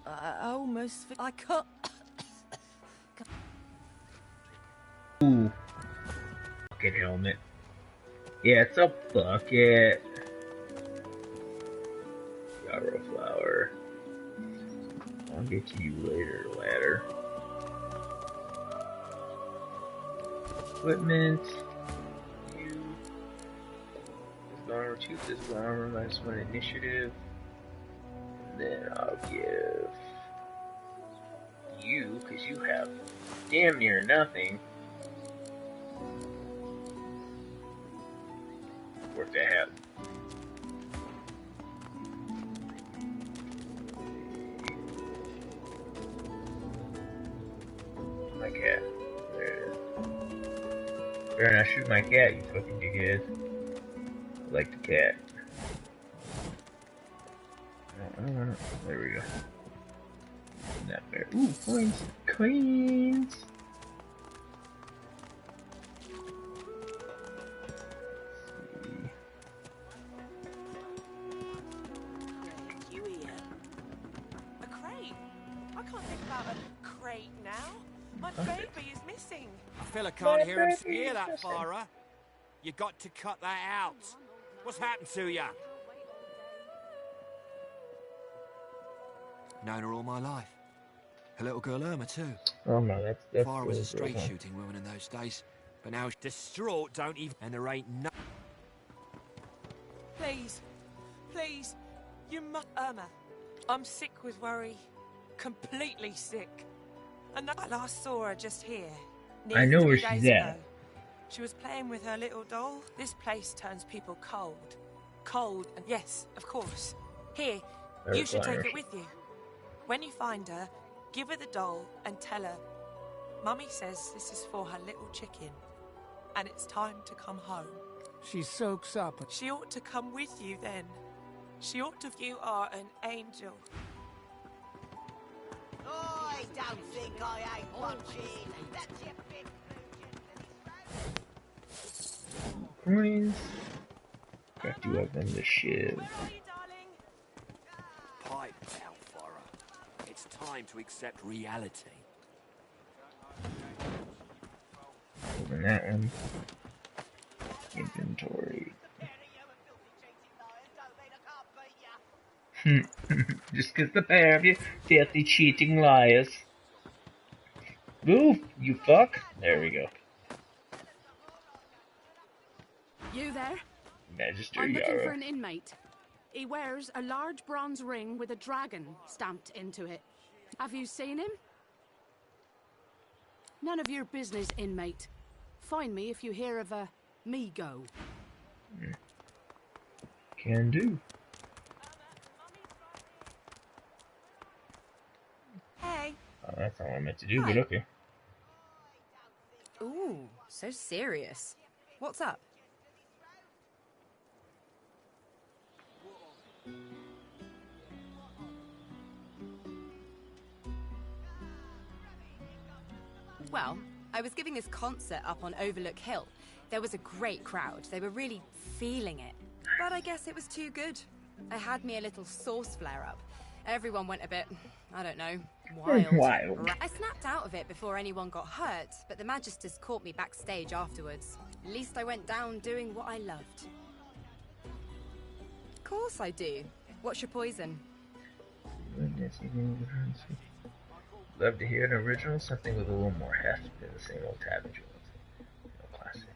Speaker 14: I almost... I can't...
Speaker 1: Ooh. Bucket helmet. Yeah, it's a bucket. Yarrow flower. I'll get to you later, ladder. Equipment. You. Physical armor 2, physical armor -1 initiative. And then I'll give you, because you have damn near nothing. Work that out. My cat. There it is. Better not shoot my cat, you fucking dickhead. I like the cat. I don't wanna. There we go. Not fair. Ooh, coins! Coins!
Speaker 2: Fella can't hear him hear that, Farah. You got to cut that out. What's happened to you? Known her all my life. Her little girl Irma too.
Speaker 1: Oh no, that's
Speaker 2: Farah was a straight shooting woman in those days, but now she's distraught. Don't even, and there ain't no.
Speaker 11: Please, please, you must, Irma. I'm sick with worry, completely sick. And I last saw her just here.
Speaker 1: I know where she's at.
Speaker 11: She was playing with her little doll. This place turns people cold. Cold, and yes, of course. Here, you should take it with you. When you find her, give her the doll and tell her, Mummy says this is for her little chicken, and it's time to come home.
Speaker 7: She soaks up.
Speaker 11: She ought to come with you then. She ought to. You are an angel.
Speaker 17: I don't think I ain't watching. That's your big
Speaker 1: Coins. Craft you up in the shiv.
Speaker 2: Pipe down, Farah. It's time to accept reality.
Speaker 1: Open that one. Inventory. Just because the pair of you filthy cheating liars. Move, you fuck. There we go.
Speaker 22: You there?
Speaker 1: Magister
Speaker 22: I'm looking
Speaker 1: Yarrow.
Speaker 22: for an inmate. He wears a large bronze ring with a dragon stamped into it. Have you seen him? None of your business, inmate. Find me if you hear of a me-go.
Speaker 1: Can do.
Speaker 15: Hey.
Speaker 1: Oh, that's not what I meant to do, but okay.
Speaker 15: Ooh, so serious. What's up? Well, I was giving this concert up on Overlook Hill. There was a great crowd. They were really feeling it. But I guess it was too good. I had me a little sauce flare-up. Everyone went a bit, I don't know, wild.
Speaker 1: Wild.
Speaker 15: I snapped out of it before anyone got hurt, but the Magisters caught me backstage afterwards. At least I went down doing what I loved. Of course I do. What's your poison?
Speaker 1: Love to hear an original, something with a little more heft than the same old tavern ones. No classic.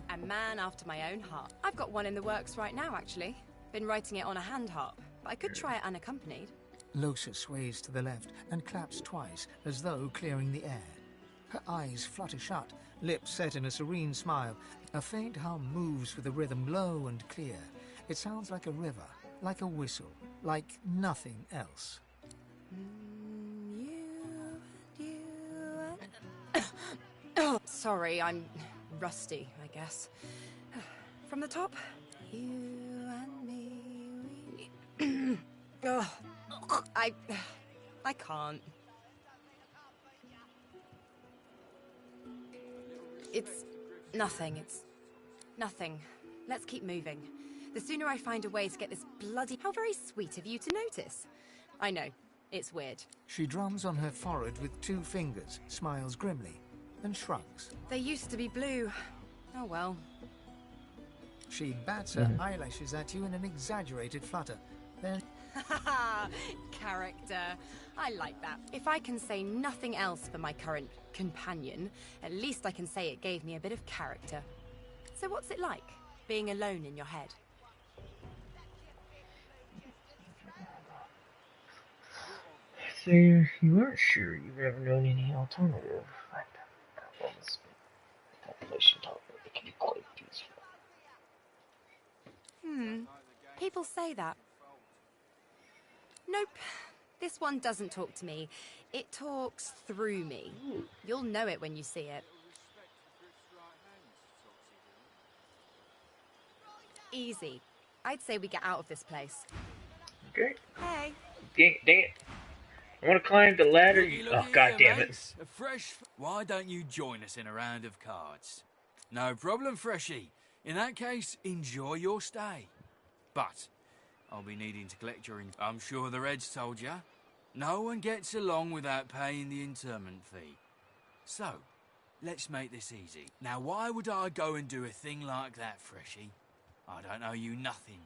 Speaker 15: A man after my own heart. I've got one in the works right now, actually. Been writing it on a hand harp, but I could try it unaccompanied.
Speaker 7: Losa sways to the left and claps twice, as though clearing the air. Her eyes flutter shut, lips set in a serene smile. A faint hum moves with the rhythm, low and clear. It sounds like a river, like a whistle, like nothing else.
Speaker 15: Oh, sorry, I'm rusty, I guess. From the top. You and me, oh, I can't. It's nothing. Let's keep moving. The sooner I find a way to get this bloody... How very sweet of you to notice. I know, it's weird.
Speaker 7: She drums on her forehead with 2 fingers, smiles grimly, and shrugs.
Speaker 15: They used to be blue. Oh well.
Speaker 7: She bats her eyelashes at you in an exaggerated flutter. Then...
Speaker 15: Character. I like that. If I can say nothing else for my current companion, at least I can say it gave me a bit of character. So what's it like, being alone in your head?
Speaker 1: So you weren't sure you've ever known any alternative. That place you talk about, it can be quite peaceful.
Speaker 15: People say that. Nope. This one doesn't talk to me. It talks through me. You'll know it when you see it. Easy. I'd say we get out of this place.
Speaker 1: Okay.
Speaker 15: Hey.
Speaker 1: Dang it. I want to climb the ladder. Oh, god damn it.
Speaker 3: A fresh... Why don't you join us in a round of cards? No problem, Freshie. In that case, enjoy your stay. But I'll be needing to collect your... I'm sure the Reds told you. No one gets along without paying the interment fee. So, let's make this easy. Now, why would I go and do a thing like that, Freshie? I don't owe you nothing.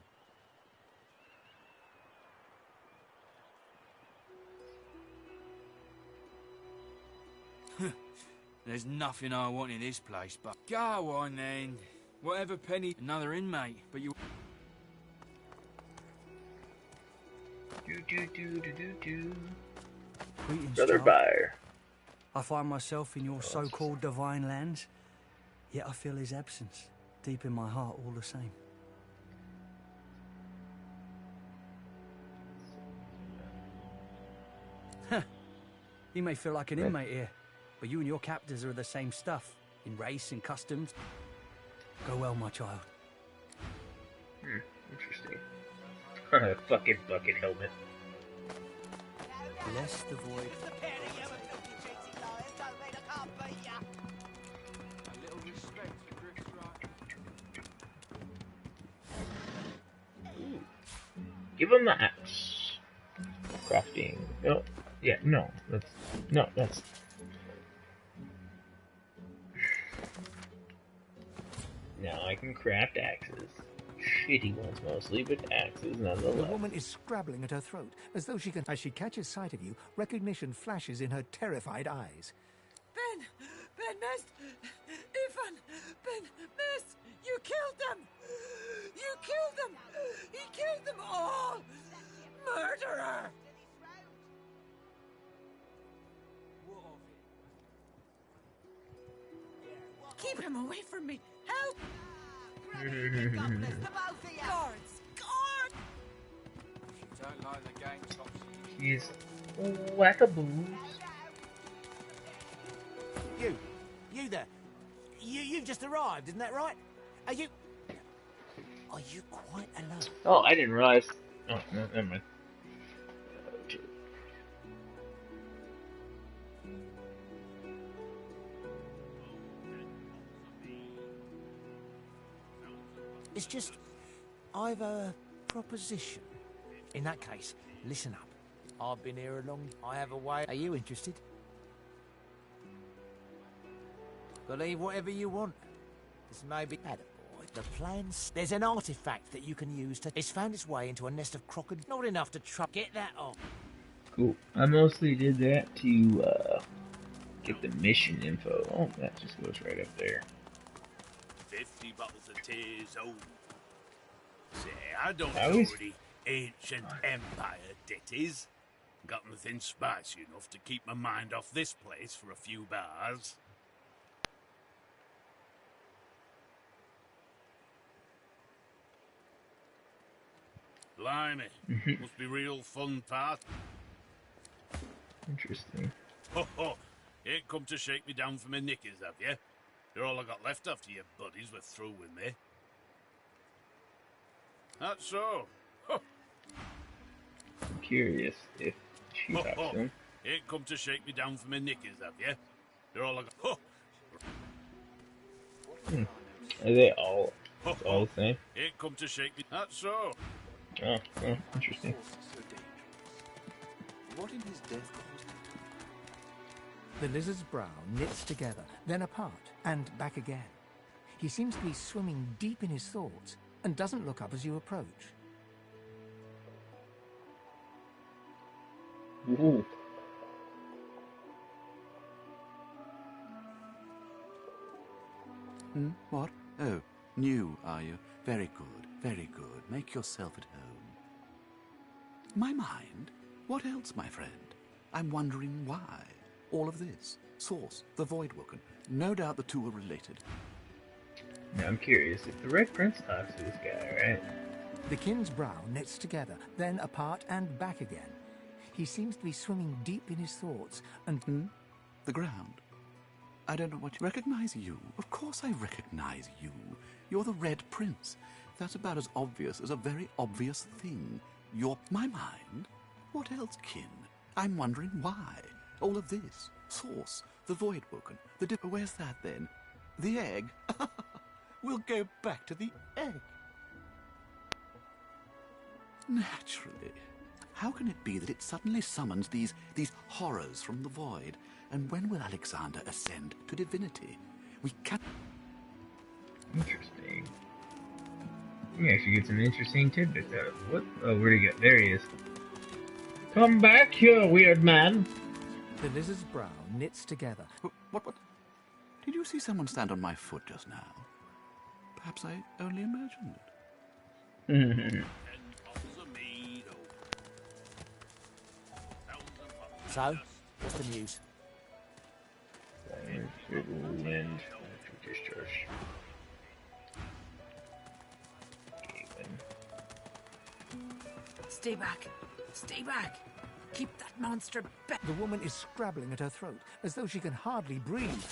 Speaker 3: There's nothing I want in this place, but... Go on, then. Whatever penny... Another inmate, but you...
Speaker 12: Greetings,
Speaker 1: Brother
Speaker 12: Charles.
Speaker 1: Buyer.
Speaker 12: I find myself in your so-called divine lands, yet I feel his absence deep in my heart all the same. You may feel like an inmate here, but you and your captors are the same stuff, in race and customs. Go well, my child.
Speaker 1: Interesting. Fucking bucket helmet.
Speaker 12: Bless the void.
Speaker 1: Give him the axe. Crafting. Oh, yeah, no. That's... Now I can craft axes. Shitty ones mostly, but axes nonetheless.
Speaker 7: The woman is scrabbling at her throat, as though she can... As she catches sight of you, recognition flashes in her terrified eyes.
Speaker 11: Ben! Ben, Nest! Ifan! Ben, Nest! You killed them! You killed them! He killed them all! Murderer! Keep him away from me! Help! Guards! Guards!
Speaker 3: If you don't like the game,
Speaker 1: He's whack-a-boos.
Speaker 10: You there. You've just arrived, isn't that right? Are you quite alone?
Speaker 1: Oh, I didn't realize. Oh, no, never mind.
Speaker 10: It's just, I've a proposition. In that case, listen up. I've been here a long... I have a way... Are you interested? Believe whatever you want. This may be... Attaboy. The plan's... There's an artifact that you can use to... It's found its way into a nest of crocodiles. Not enough to Get that off.
Speaker 1: Cool. I mostly did that to, get the mission info. Oh, that just goes right up there.
Speaker 23: 50 bottles of tears old. Say, I don't
Speaker 1: I
Speaker 23: know
Speaker 1: always-
Speaker 23: the ancient empire that is. Got anything spicy enough to keep my mind off this place for a few bars? Blimey, must be real fun part.
Speaker 1: Interesting.
Speaker 23: Ho ho! Ain't come to shake me down for my knickers, have you? You're all I got left after your buddies were through with me. That's so. Ho.
Speaker 1: I'm curious if she talks to him.
Speaker 23: Ain't come to shake me down for my knickers, have you? You're all I got. Ho.
Speaker 1: Are they all the same?
Speaker 23: Ain't come to shake me. That's so.
Speaker 1: Oh, interesting.
Speaker 5: What in his death caused him?
Speaker 7: The lizard's brow knits together, then apart, and back again. He seems to be swimming deep in his thoughts, and doesn't look up as you approach.
Speaker 1: Ooh.
Speaker 5: What? Oh, new, are you? Very good, very good. Make yourself at home. My mind? What else, my friend? I'm wondering why. All of this. Source, the Voidwoken. No doubt the two are related.
Speaker 1: Now I'm curious if the Red Prince talks to this guy, right?
Speaker 7: The kin's brow knits together, then apart and back again. He seems to be swimming deep in his thoughts, and...
Speaker 5: The ground. I don't know what you... Recognize you? Of course I recognize you. You're the Red Prince. That's about as obvious as a very obvious thing. You're my mind? What else, kin? I'm wondering why. All of this. Source. The Voidwoken. The Where's that, then? The egg? We'll go back to the egg. Naturally. How can it be that it suddenly summons these horrors from the void? And when will Alexander ascend to divinity? We can't...
Speaker 1: Interesting. We actually get some interesting tidbits out of it. What? Oh, where'd he go? There he is. Come back here, weird man.
Speaker 7: The lizard's brow knits together.
Speaker 5: What? Did you see someone stand on my foot just now? Perhaps I only imagined it.
Speaker 10: So, what's the news?
Speaker 1: Wind discharge.
Speaker 22: Stay back. Stay back. Keep that monster back.
Speaker 7: The woman is scrabbling at her throat, as though she can hardly breathe.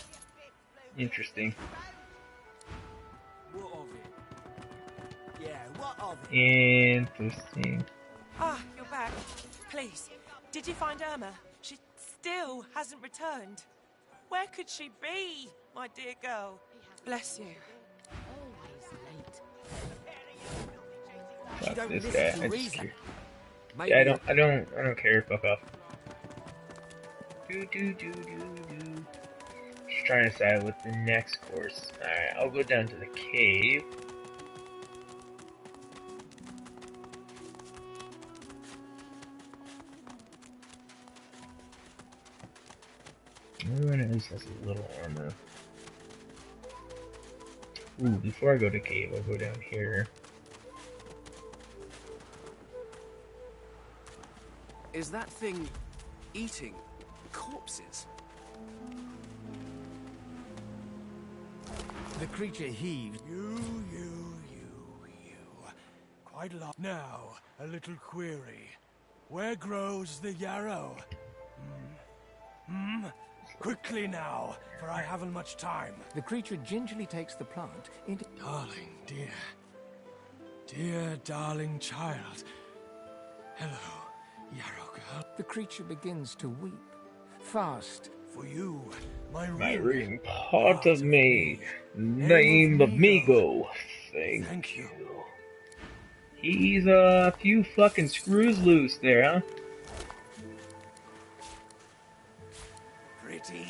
Speaker 1: Interesting.
Speaker 10: What of it? Yeah, what of it?
Speaker 1: Interesting.
Speaker 11: Ah, you're back. Please, did you find Irma? She still hasn't returned. Where could she be, my dear girl? Bless you.
Speaker 10: She don't
Speaker 1: This
Speaker 10: listen
Speaker 1: guy.
Speaker 10: to reason.
Speaker 1: Yeah, I don't care. Fuck off. Just trying to decide what the next course. Alright, I'll go down to the cave. Everyone at least has a little armor. Ooh, before I go to cave, I'll go down here.
Speaker 2: Is that thing eating corpses?
Speaker 7: The creature heaves.
Speaker 6: You. Quite a lot. Now, a little query. Where grows the yarrow? Quickly now, for I haven't much time.
Speaker 7: The creature gingerly takes the plant into...
Speaker 6: Darling, dear darling child. Hello, yarrow girl.
Speaker 7: The creature begins to weep. Fast.
Speaker 6: For you, my
Speaker 1: ring, part of me, name of Migo. Thank you. He's a few fucking screws loose there, huh?
Speaker 6: Pretty.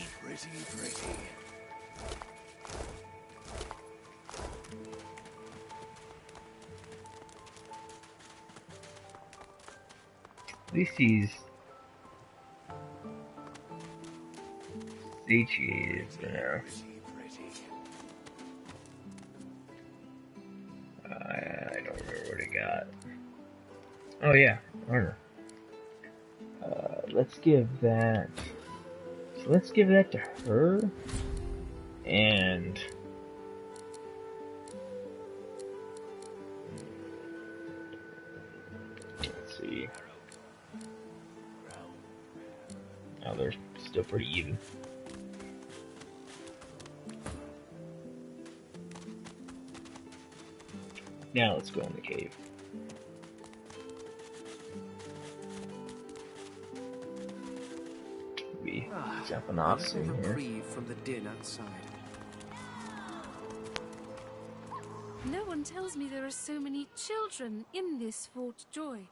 Speaker 1: At least he's satiated for now. I don't remember what he got. Oh yeah, armor. let's give that. So let's give that to her. And let's see. Oh, they're still pretty even. Now let's go in the cave. Be jumping off soon here.
Speaker 9: Reprieve from the din outside.
Speaker 22: No one tells me there are so many children in this Fort Joy.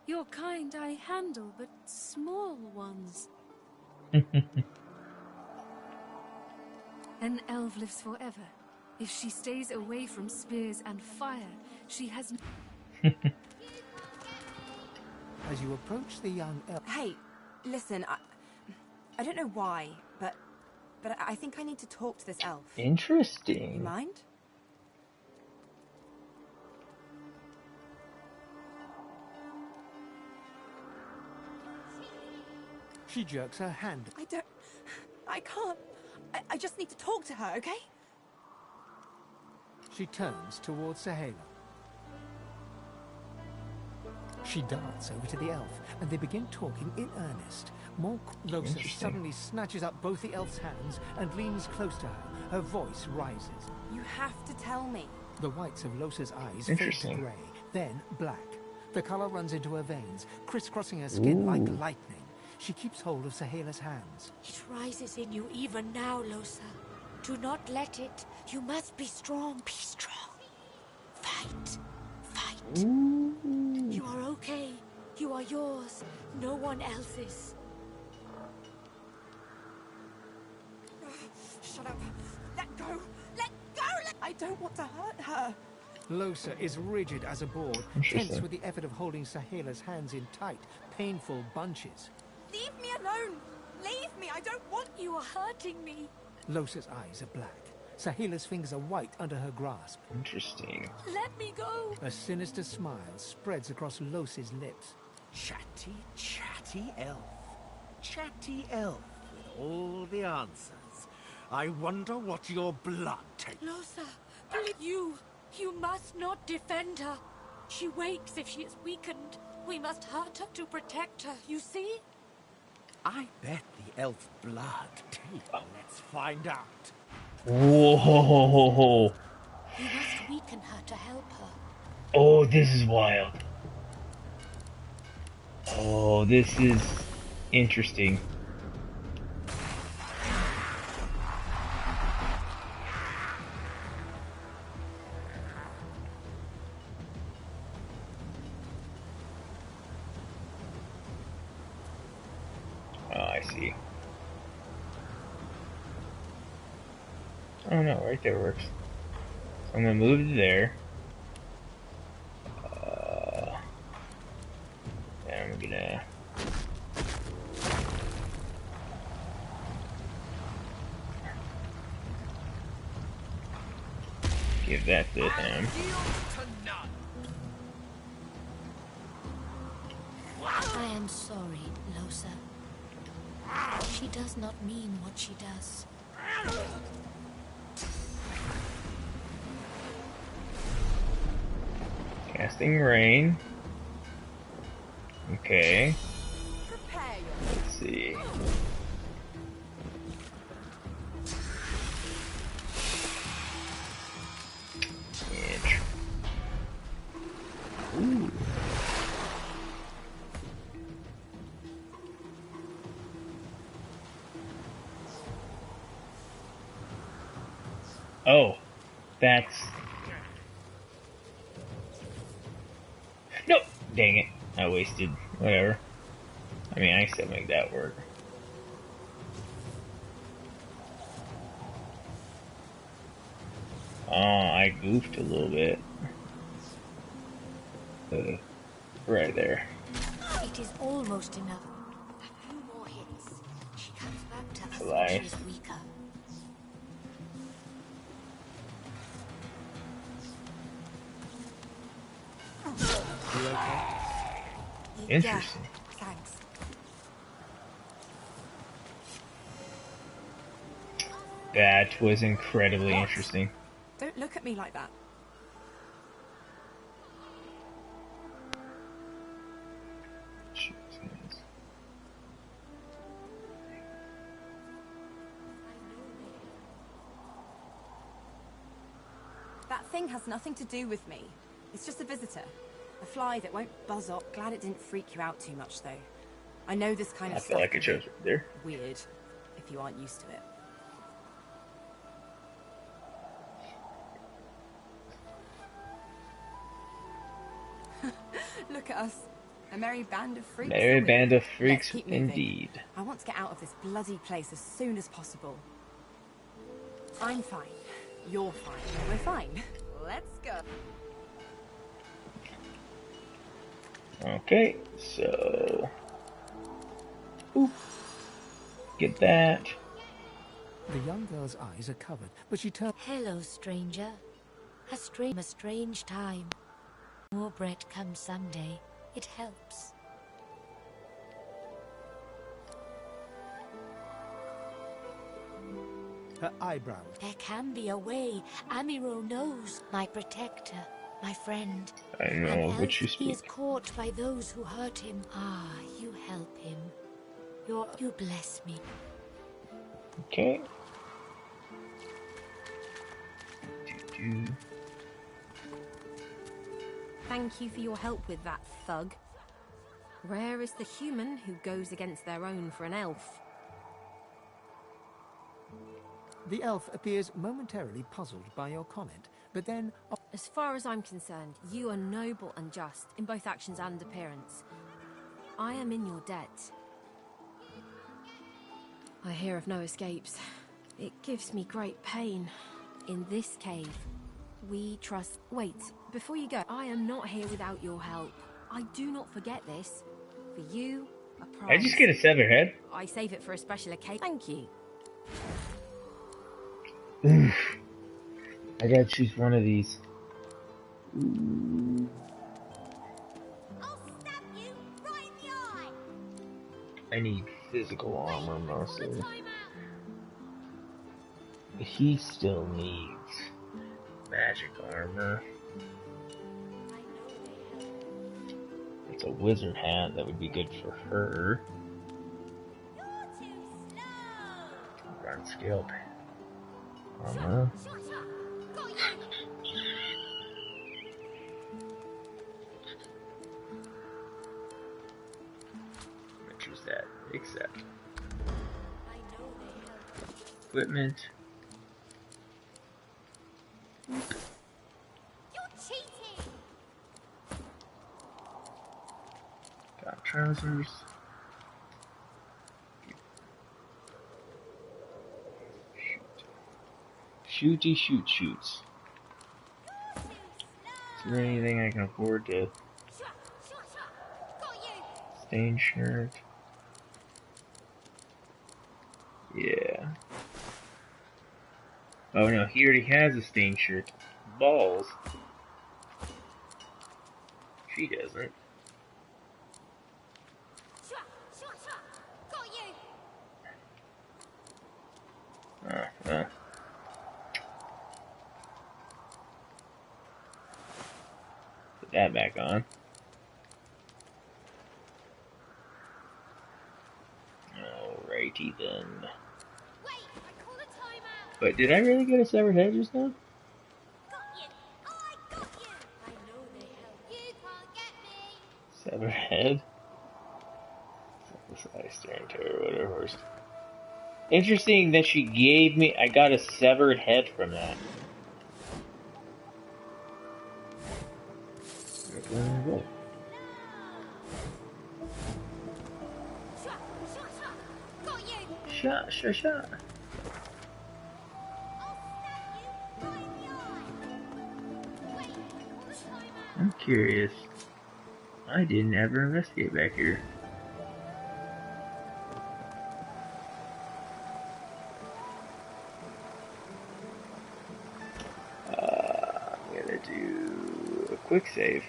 Speaker 22: Your kind I handle, but small ones. An elf lives forever. If she stays away from spears and fire, she has...
Speaker 7: As you approach the young elf...
Speaker 15: Hey, listen, I don't know why, but I think I need to talk to this elf.
Speaker 1: Interesting.
Speaker 15: You mind?
Speaker 7: She jerks her hand.
Speaker 15: I can't. I just need to talk to her, okay?
Speaker 7: She turns towards Sahala. She darts over to the elf, and they begin talking in earnest. Losa suddenly snatches up both the elf's hands and leans close to her. Her voice rises.
Speaker 15: You have to tell me.
Speaker 7: The whites of Losa's eyes fade to grey, then black. The color runs into her veins, crisscrossing her skin like lightning. She keeps hold of Sahela's hands.
Speaker 4: It rises in you even now, Losa. Do not let it. You must be strong. Be strong. Fight. Fight. You are okay. You are yours. No one else's.
Speaker 15: Shut up. Let go. Let go. I don't want to hurt her.
Speaker 7: Losa is rigid as a board, tense with the effort of holding Sahela's hands in tight, painful bunches.
Speaker 15: Leave me alone. Leave me. I don't want you.
Speaker 4: You are hurting me.
Speaker 7: Losa's eyes are black. Sahela's fingers are white under her grasp.
Speaker 1: Interesting.
Speaker 4: Let me go.
Speaker 7: A sinister smile spreads across Losa's lips.
Speaker 5: Chatty, chatty elf. Chatty elf with all the answers. I wonder what your blood takes.
Speaker 4: Losa, please, you must not defend her. She wakes if she is weakened. We must hurt her to protect her, you see?
Speaker 5: I bet the elf blood takes. Let's find out.
Speaker 1: Whoa!
Speaker 4: You must weaken her to help her.
Speaker 1: Oh, this is wild. Oh, this is interesting. Oh, I see. Oh no, right there works. So I'm gonna move to there. And I'm gonna give that to him.
Speaker 4: I am sorry, Losa. She does not mean what she does.
Speaker 1: Casting rain. Okay. Let's see. Ooh. Oh, that's... Nope! Dang it. I wasted... whatever. I mean, I still make that work. Oh, I goofed a little bit. Right there.
Speaker 4: It is almost enough. A few more hits. She comes back to us
Speaker 1: Alive.
Speaker 4: when she is weaker.
Speaker 1: Interesting.
Speaker 15: Yeah, thanks.
Speaker 1: That was incredibly interesting.
Speaker 11: Don't look at me like that.
Speaker 15: That thing has nothing to do with me. It's just a visitor. A fly that won't buzz up. Glad it didn't freak you out too much, though. I know this kind of
Speaker 1: I feel
Speaker 15: stuff
Speaker 1: like it shows right there.
Speaker 15: weird if you aren't used to it. Look at us. A merry band of freaks.
Speaker 1: Merry band of freaks,
Speaker 15: Let's keep moving.
Speaker 1: indeed.
Speaker 15: I want to get out of this bloody place as soon as possible. I'm fine. You're fine. We're fine. Let's go.
Speaker 1: Okay, so... Oof. Get that.
Speaker 7: The young girl's eyes are covered, but she turns...
Speaker 4: Hello, stranger. A strange time. More bread comes someday. It helps.
Speaker 7: Her eyebrows.
Speaker 4: There can be a way. Amiro knows. My protector. My friend.
Speaker 1: I know what you
Speaker 4: He
Speaker 1: speak.
Speaker 4: is caught by those who hurt him. Ah, you help him. You bless me.
Speaker 1: Okay.
Speaker 15: Thank you for your help with that, thug. Rare is the human who goes against their own for an elf.
Speaker 7: The elf appears momentarily puzzled by your comment, but then...
Speaker 15: As far as I'm concerned, you are noble and just in both actions and appearance. I am in your debt. I hear of no escapes. It gives me great pain. In this cave, we trust... Wait, before you go, I am not here without your help. I do not forget this. For you, a prize.
Speaker 1: I just get a severed head?
Speaker 15: I save it for a special occasion. Thank you.
Speaker 1: Oof. I gotta choose one of these. Ooh.
Speaker 4: I'll stab you right in the eye.
Speaker 1: I need physical armor mostly. He still needs magic armor. It's a wizard hat that would be good for her. Run scale armor. I'm gonna choose that. Accept. Equipment.
Speaker 4: You're cheating.
Speaker 1: Got trousers. Shooty shoots. Is there anything I can afford to... Stain shirt. Yeah. Oh no, he already has a stain shirt. Balls. She doesn't. Oh, well. Put that back on. Alrighty then. But did I really get a severed head just now? Severed head? Staring to her, whatever. Interesting that she gave me. I got a severed head from that. Shot. I'm curious. I didn't ever investigate back here. I'm gonna do a quick save.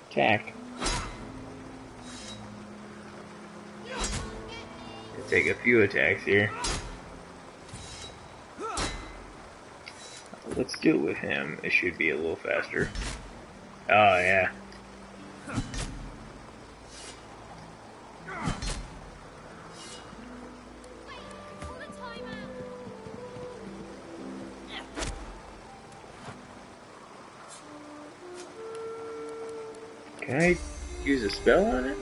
Speaker 1: Attack. take a few attacks here. Let's do it with him. It should be a little faster. Oh, yeah. Can I use a spell on it?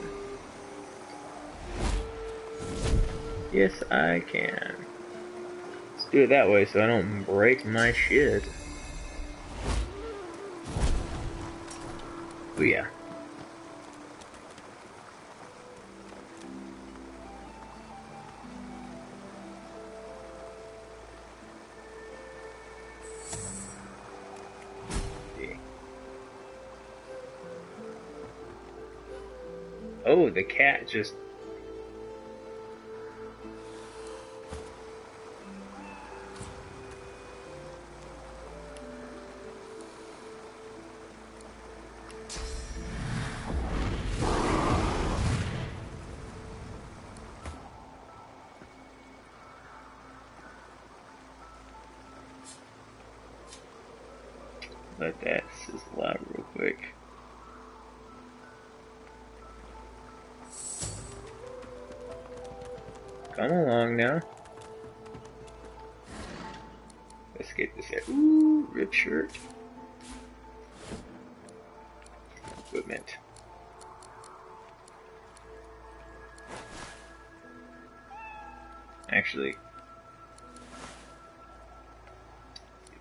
Speaker 1: Yes, I can. Let's do it that way so I don't break my shit. Oh yeah. Oh, the cat just... Let that sizzle out real quick. Come along now. Let's get this here. Ooh, ripped shirt. Equipment. Actually,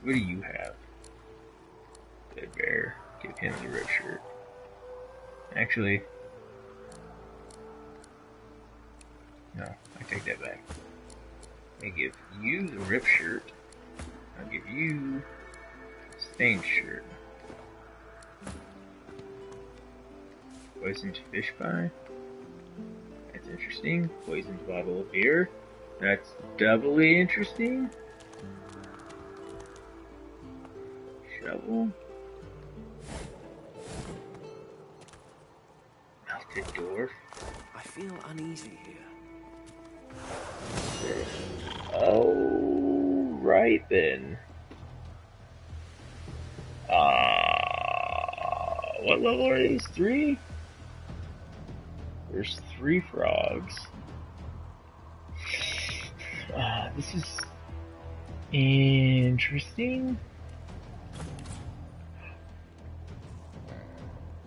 Speaker 1: what do you have? Dead bear. Give him the ripped shirt. Actually, no, I take that back. I give you the ripped shirt. I'll give you stained shirt. Poisoned fish pie. That's interesting. Poisoned bottle of beer. That's doubly interesting. Shovel. Melted dwarf.
Speaker 9: I feel uneasy here.
Speaker 1: Oh, right then. What level are these? 3? There's 3 frogs. This is interesting.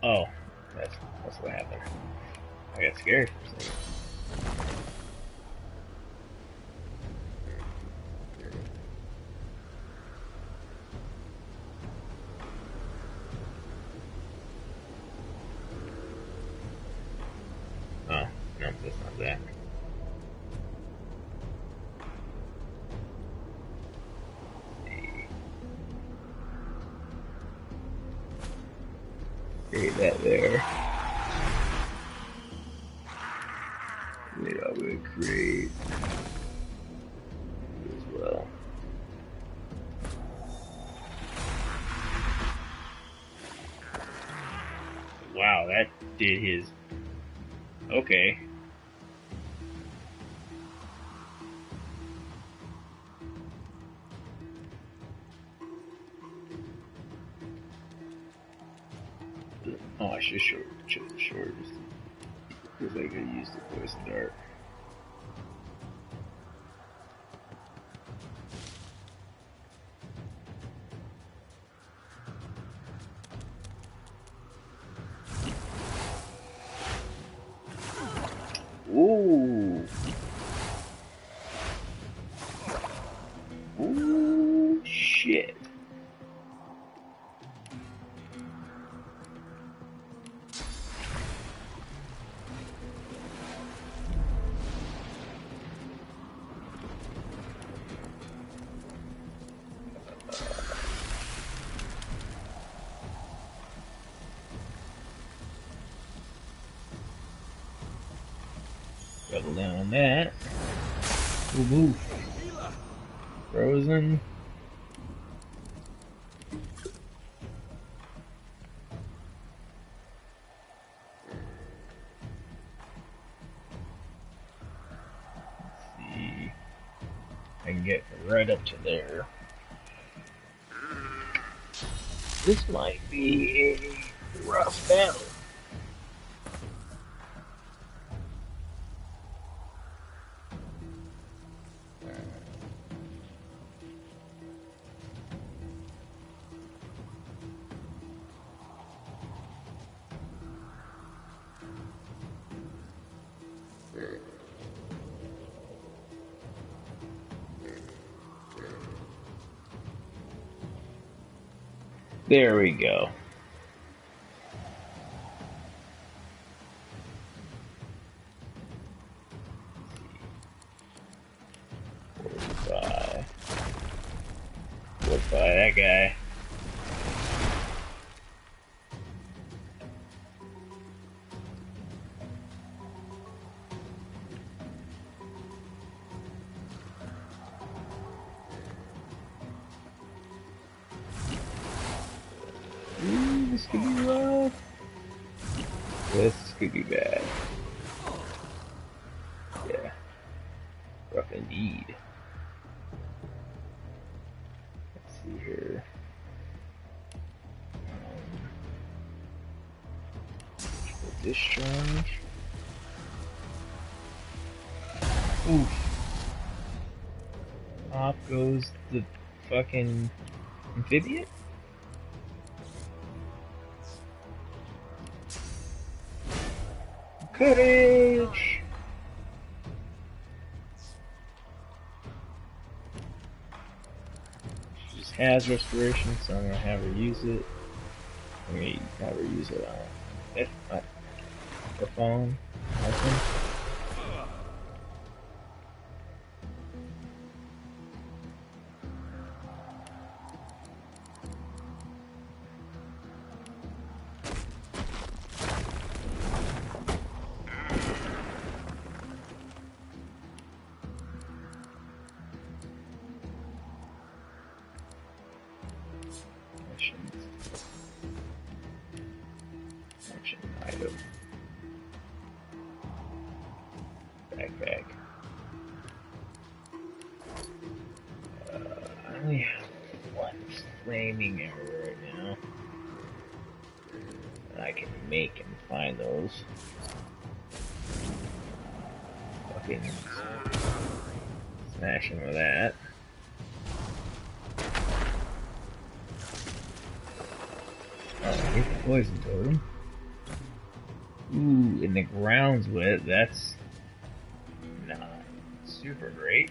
Speaker 1: Oh, that's what happened. I got scared for a second. Oh, no, that's not that. Create that there. Wait, I'm gonna create as well. Wow, that did his... Okay. Oh, I should show the short because I could use the poison dart. Ooh. Ooh, shit. Double down on that. Ooh, frozen. can get right up to there. This might be a rough battle. There we go. Fortify that guy. This could be rough. This could be bad. Yeah. Rough indeed. Let's see here. Discharge. Oof. Off goes the fucking amphibian? Courage! She just has restoration, so I'm gonna have her use it. I'm gonna have her use it on the phone. Action item. Backpack. I only have one flaming arrow right now. And I can make and find those. Fucking smash him with that. Oh, I hit the poison totem. Ooh, and the ground's wet. That's not super great.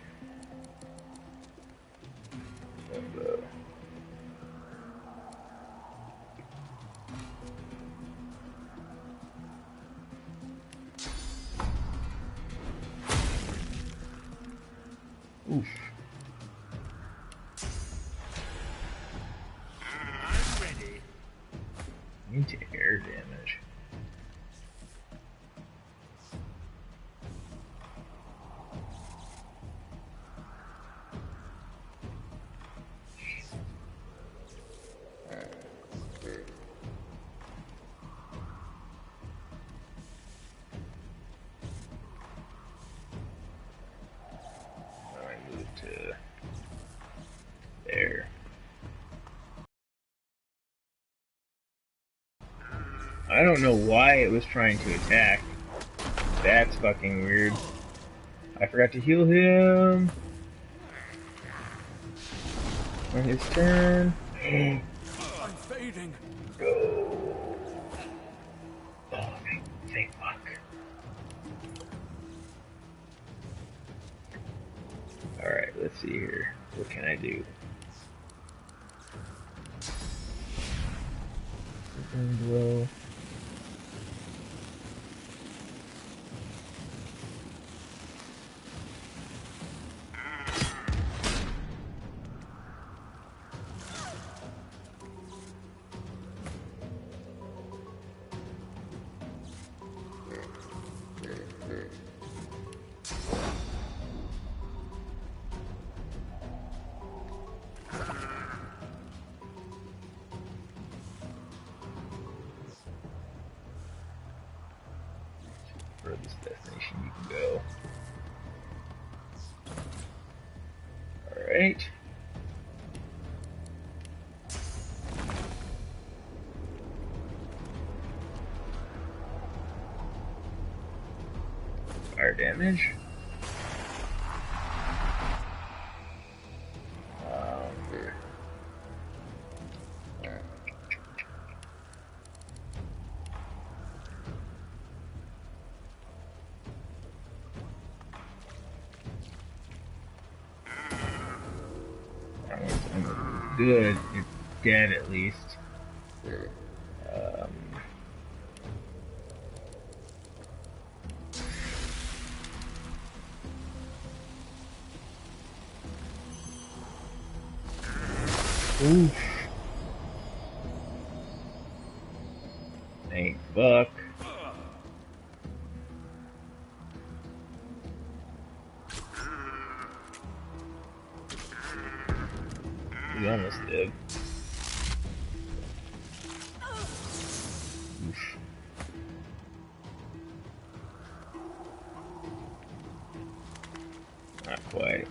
Speaker 1: Oof.
Speaker 23: I'm ready.
Speaker 1: Into air damage. I move to there. I don't know why it was trying to attack. That's fucking weird. I forgot to heal him. On his turn.
Speaker 6: I'm fading.
Speaker 1: Go. Oh, thank fuck. Alright, let's see here. What can I do? Blow. Furthest destination you can go. Alright. Fire damage. Good, you're dead at least. Oof. Thank fuck. He almost did. Oof. Not quite.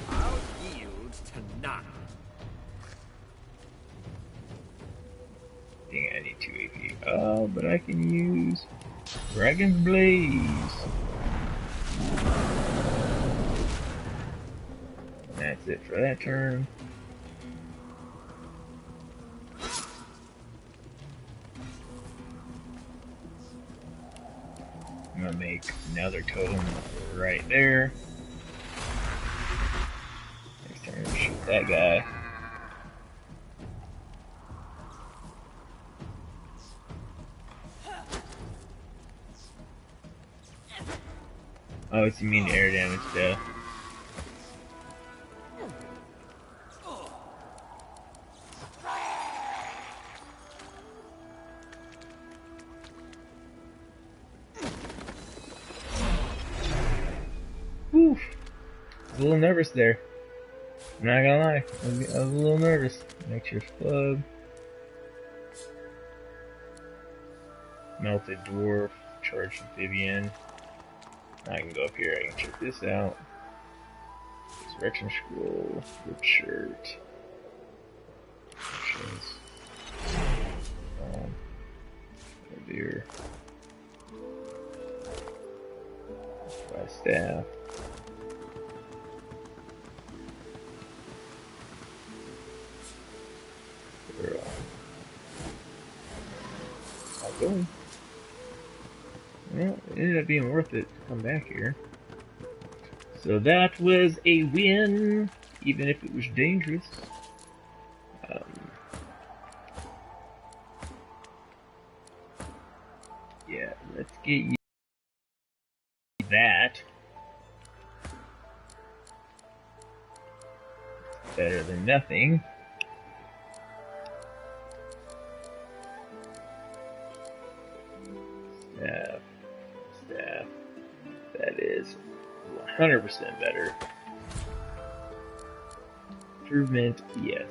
Speaker 2: I'll yield to none.
Speaker 1: I think I need 2 AP. Oh, but I can use Dragon's Blaze. That's it for that turn. I'm gonna make another totem right there. Next turn, shoot that guy. Oh, it's immune to air damage, though. Whew. I was a little nervous there. I'm not gonna lie. I was a little nervous. Make sure club. Melted Dwarf. Charged Amphibian. I can go up here. I can check this out. Resurrection Scroll. Good shirt. Beer. My staff. Going. Well, it ended up being worth it to come back here. So that was a win, even if it was dangerous. Yeah, let's get you that. Better than nothing. Staff. That is 100% better. Improvement, yes.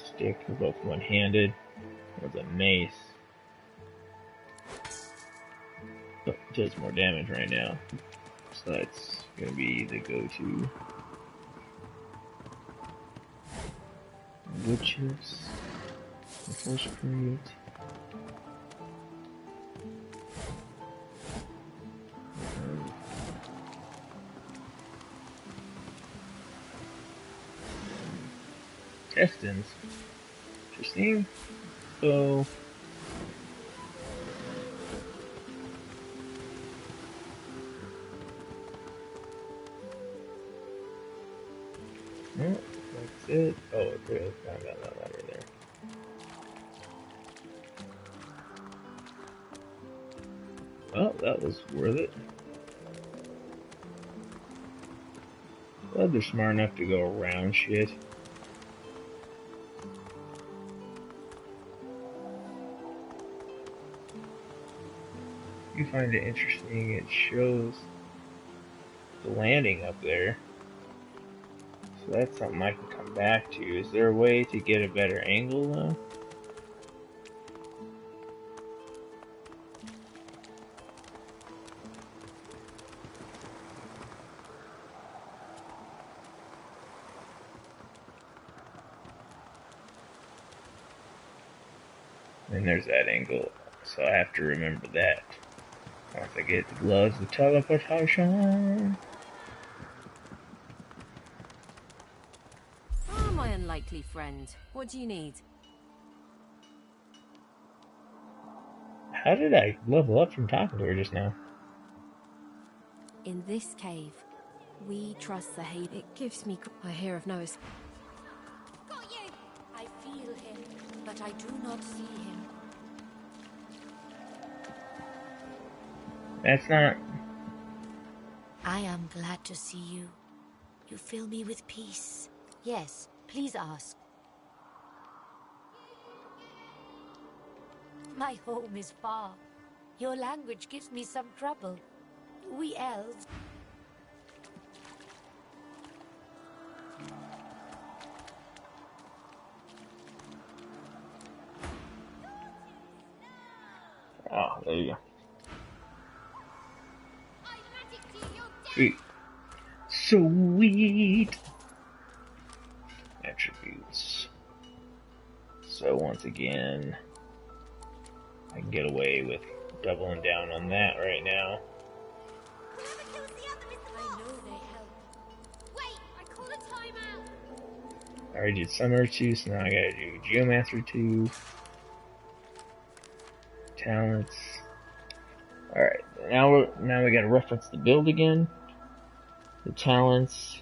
Speaker 1: Stick, we're both one-handed. With a mace. Oh, it does more damage right now. So that's gonna be the go-to. Wood chips. The first crate. Intestines. Interesting. So yeah, that's it. Oh, okay, I got that ladder there. Well, that was worth it. Glad they're smart enough to go around shit. You find it interesting, it shows the landing up there. So that's something I can come back to. Is there a way to get a better angle though? And there's that angle, so I have to remember that. Once I get the gloves of teleportation.
Speaker 15: Oh, my unlikely friend. What do you need?
Speaker 1: How did I level up from talking to her just now?
Speaker 15: In this cave, we trust the hate. It gives me... I hear of Noah's...
Speaker 4: Got you! I feel him, but I do not see him.
Speaker 1: That's not...
Speaker 4: I am glad to see you. You fill me with peace. Yes, please ask. My home is far. Your language gives me some trouble. We elves...
Speaker 1: Oh, there you go. Sweet. Sweet! Attributes. So once again, I can get away with doubling down on that right now. I already did Summer 2, so now I gotta do Geomancer 2. Talents. Alright, now we gotta reference the build again. The talents.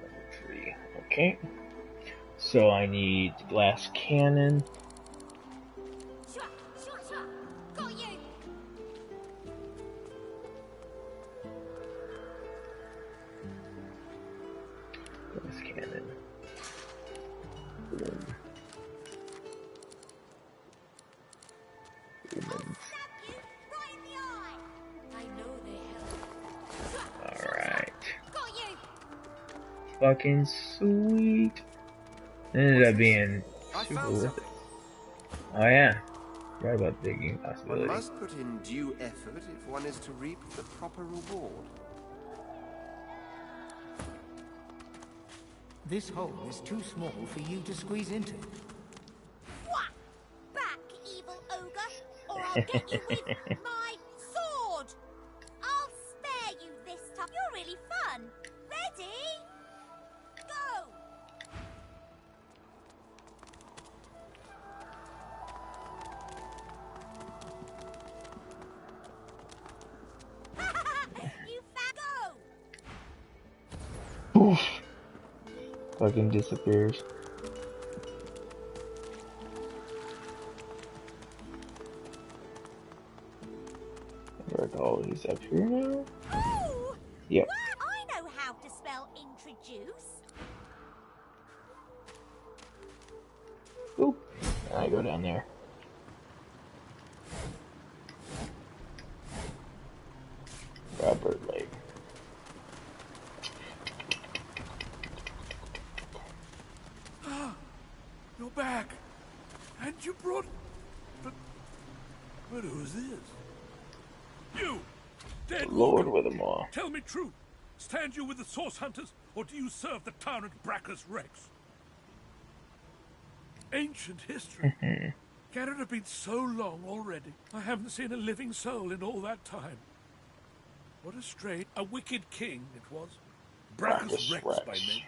Speaker 1: Level 3. Okay. So I need glass cannon. Glass cannon. Boom. Alright. Fucking sweet. It ended up being super worth it. Oh yeah. Forgot about digging possibility.
Speaker 2: One must put in due effort if one is to reap the proper reward.
Speaker 7: This hole is too small for you to squeeze into.
Speaker 4: What? Back, evil ogre, or I'll get you with my sword! I'll spare you this time. You're really fun. Ready? Go! You go!
Speaker 1: Oof. Fucking disappears. Oh, he's up here now?
Speaker 4: Ooh,
Speaker 1: yep.
Speaker 4: Well, I know how to spell introduce.
Speaker 1: Oop. I go down there. Robert Lake.
Speaker 6: You're back. And you brought... But who's this? You! Dead
Speaker 1: Lord
Speaker 6: Morgan.
Speaker 1: with them all.
Speaker 6: Tell me true. Stand you with the Source Hunters, or do you serve the tyrant Bracchus Rex? Ancient history. Can it have been so long already? I haven't seen a living soul in all that time. What a strange... A wicked king it was. Bracchus Rex by name.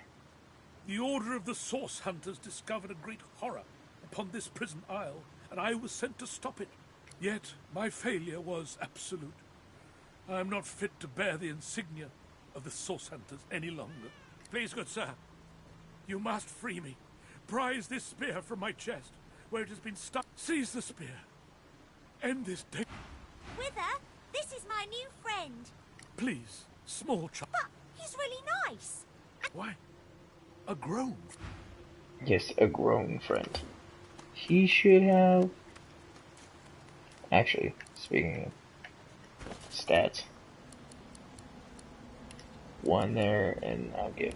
Speaker 6: The Order of the Source Hunters discovered a great horror upon this prison isle, and I was sent to stop it. Yet my failure was absolute. I am not fit to bear the insignia of the Source Hunters any longer. Please, good sir, you must free me. Prise this spear from my chest, where it has been stuck. Seize the spear. End this day.
Speaker 4: Wither, this This is my new friend.
Speaker 6: Please, small child.
Speaker 4: But he's really nice.
Speaker 6: Why? A grown?
Speaker 1: Yes, a grown friend. He should have... Actually, speaking of stats, one there, and I'll give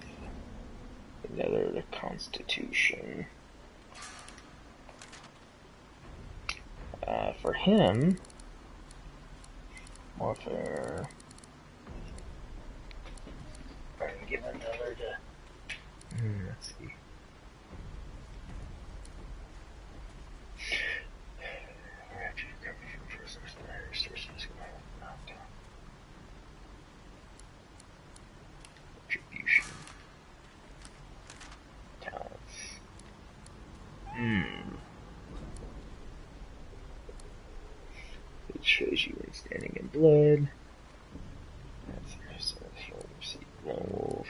Speaker 1: another the Constitution. For him, warfare. I'm gonna give another to. Let's see. Attribution. Talents. It shows you when standing in blood. That's receipt. Lone wolf.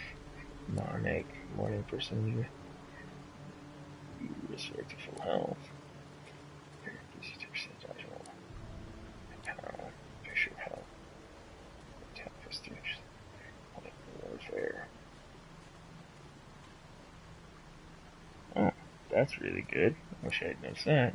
Speaker 1: Monarch. Morning person. You restore to full health. Gives you 2% dodge roll. Power. Picture of health. Attack prestige. Warfare. Oh, that's really good. I wish I had noticed that.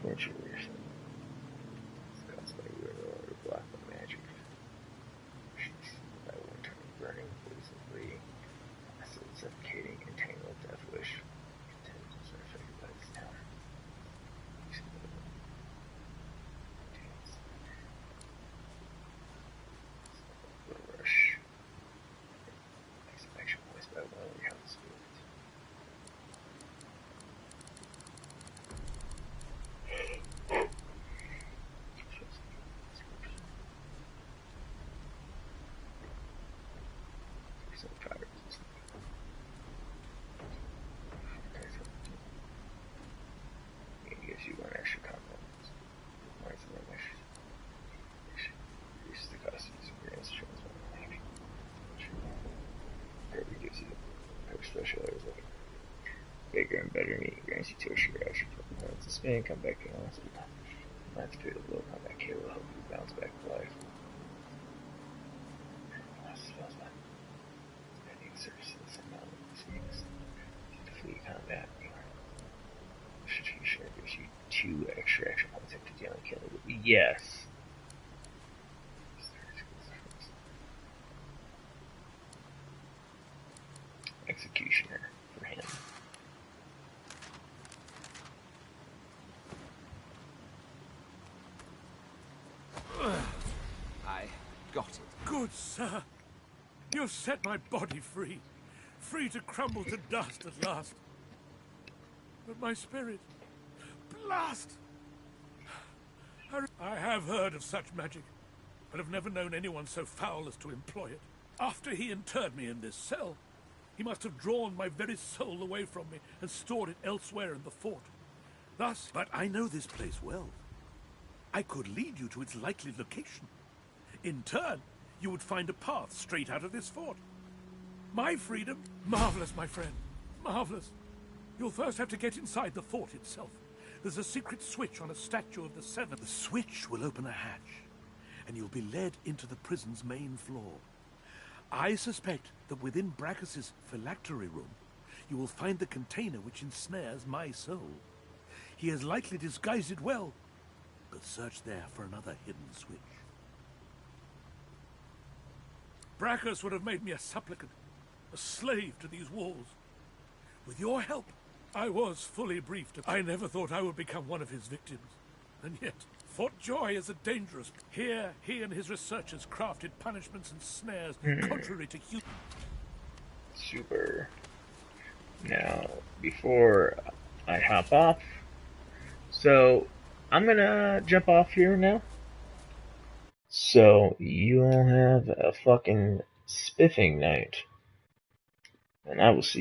Speaker 1: Torture. It's caused by you in order to block the magic. By one turn burning, poison, bleeding, acid, suffocating, entangled, death wish. Intelligence are affected by this town. Rush. Action voice by one of your health spirits. It gives you one extra combat. Minus one extra. Reduces the cost of using your instruments on the link. Greatly gives you power special areas like bigger and better meat. Grants you tertiary action for moments to spin, come back and last. That's good. A little combat K will help you bounce back to life. Spending services and not things. To flee combat. Strategic gives you 2 extra action points after dealing kill. Yes. Executioner for him.
Speaker 5: I got it.
Speaker 6: Good sir. You've set my body free. Free to crumble to dust at last. But my spirit... Blast! I have heard of such magic, but have never known anyone so foul as to employ it. After he interred me in this cell, he must have drawn my very soul away from me and stored it elsewhere in the fort. Thus, but I know this place well. I could lead you to its likely location. In turn, you would find a path straight out of this fort. My freedom? Marvelous, my friend. Marvelous. You'll first have to get inside the fort itself. There's a secret switch on a statue of the Seven. The switch will open a hatch, and you'll be led into the prison's main floor. I suspect that within Brachus's phylactery room, you will find the container which ensnares my soul. He has likely disguised it well, but search there for another hidden switch. Brachus would have made me a supplicant, a slave to these walls. With your help, I was fully briefed. I never thought I would become one of his victims. And yet, Fort Joy is a dangerous... Here, he and his researchers crafted punishments and snares contrary to human...
Speaker 1: Super. Now, before I hop off, so I'm gonna jump off here now. So you all have a fucking spiffing night. And I will see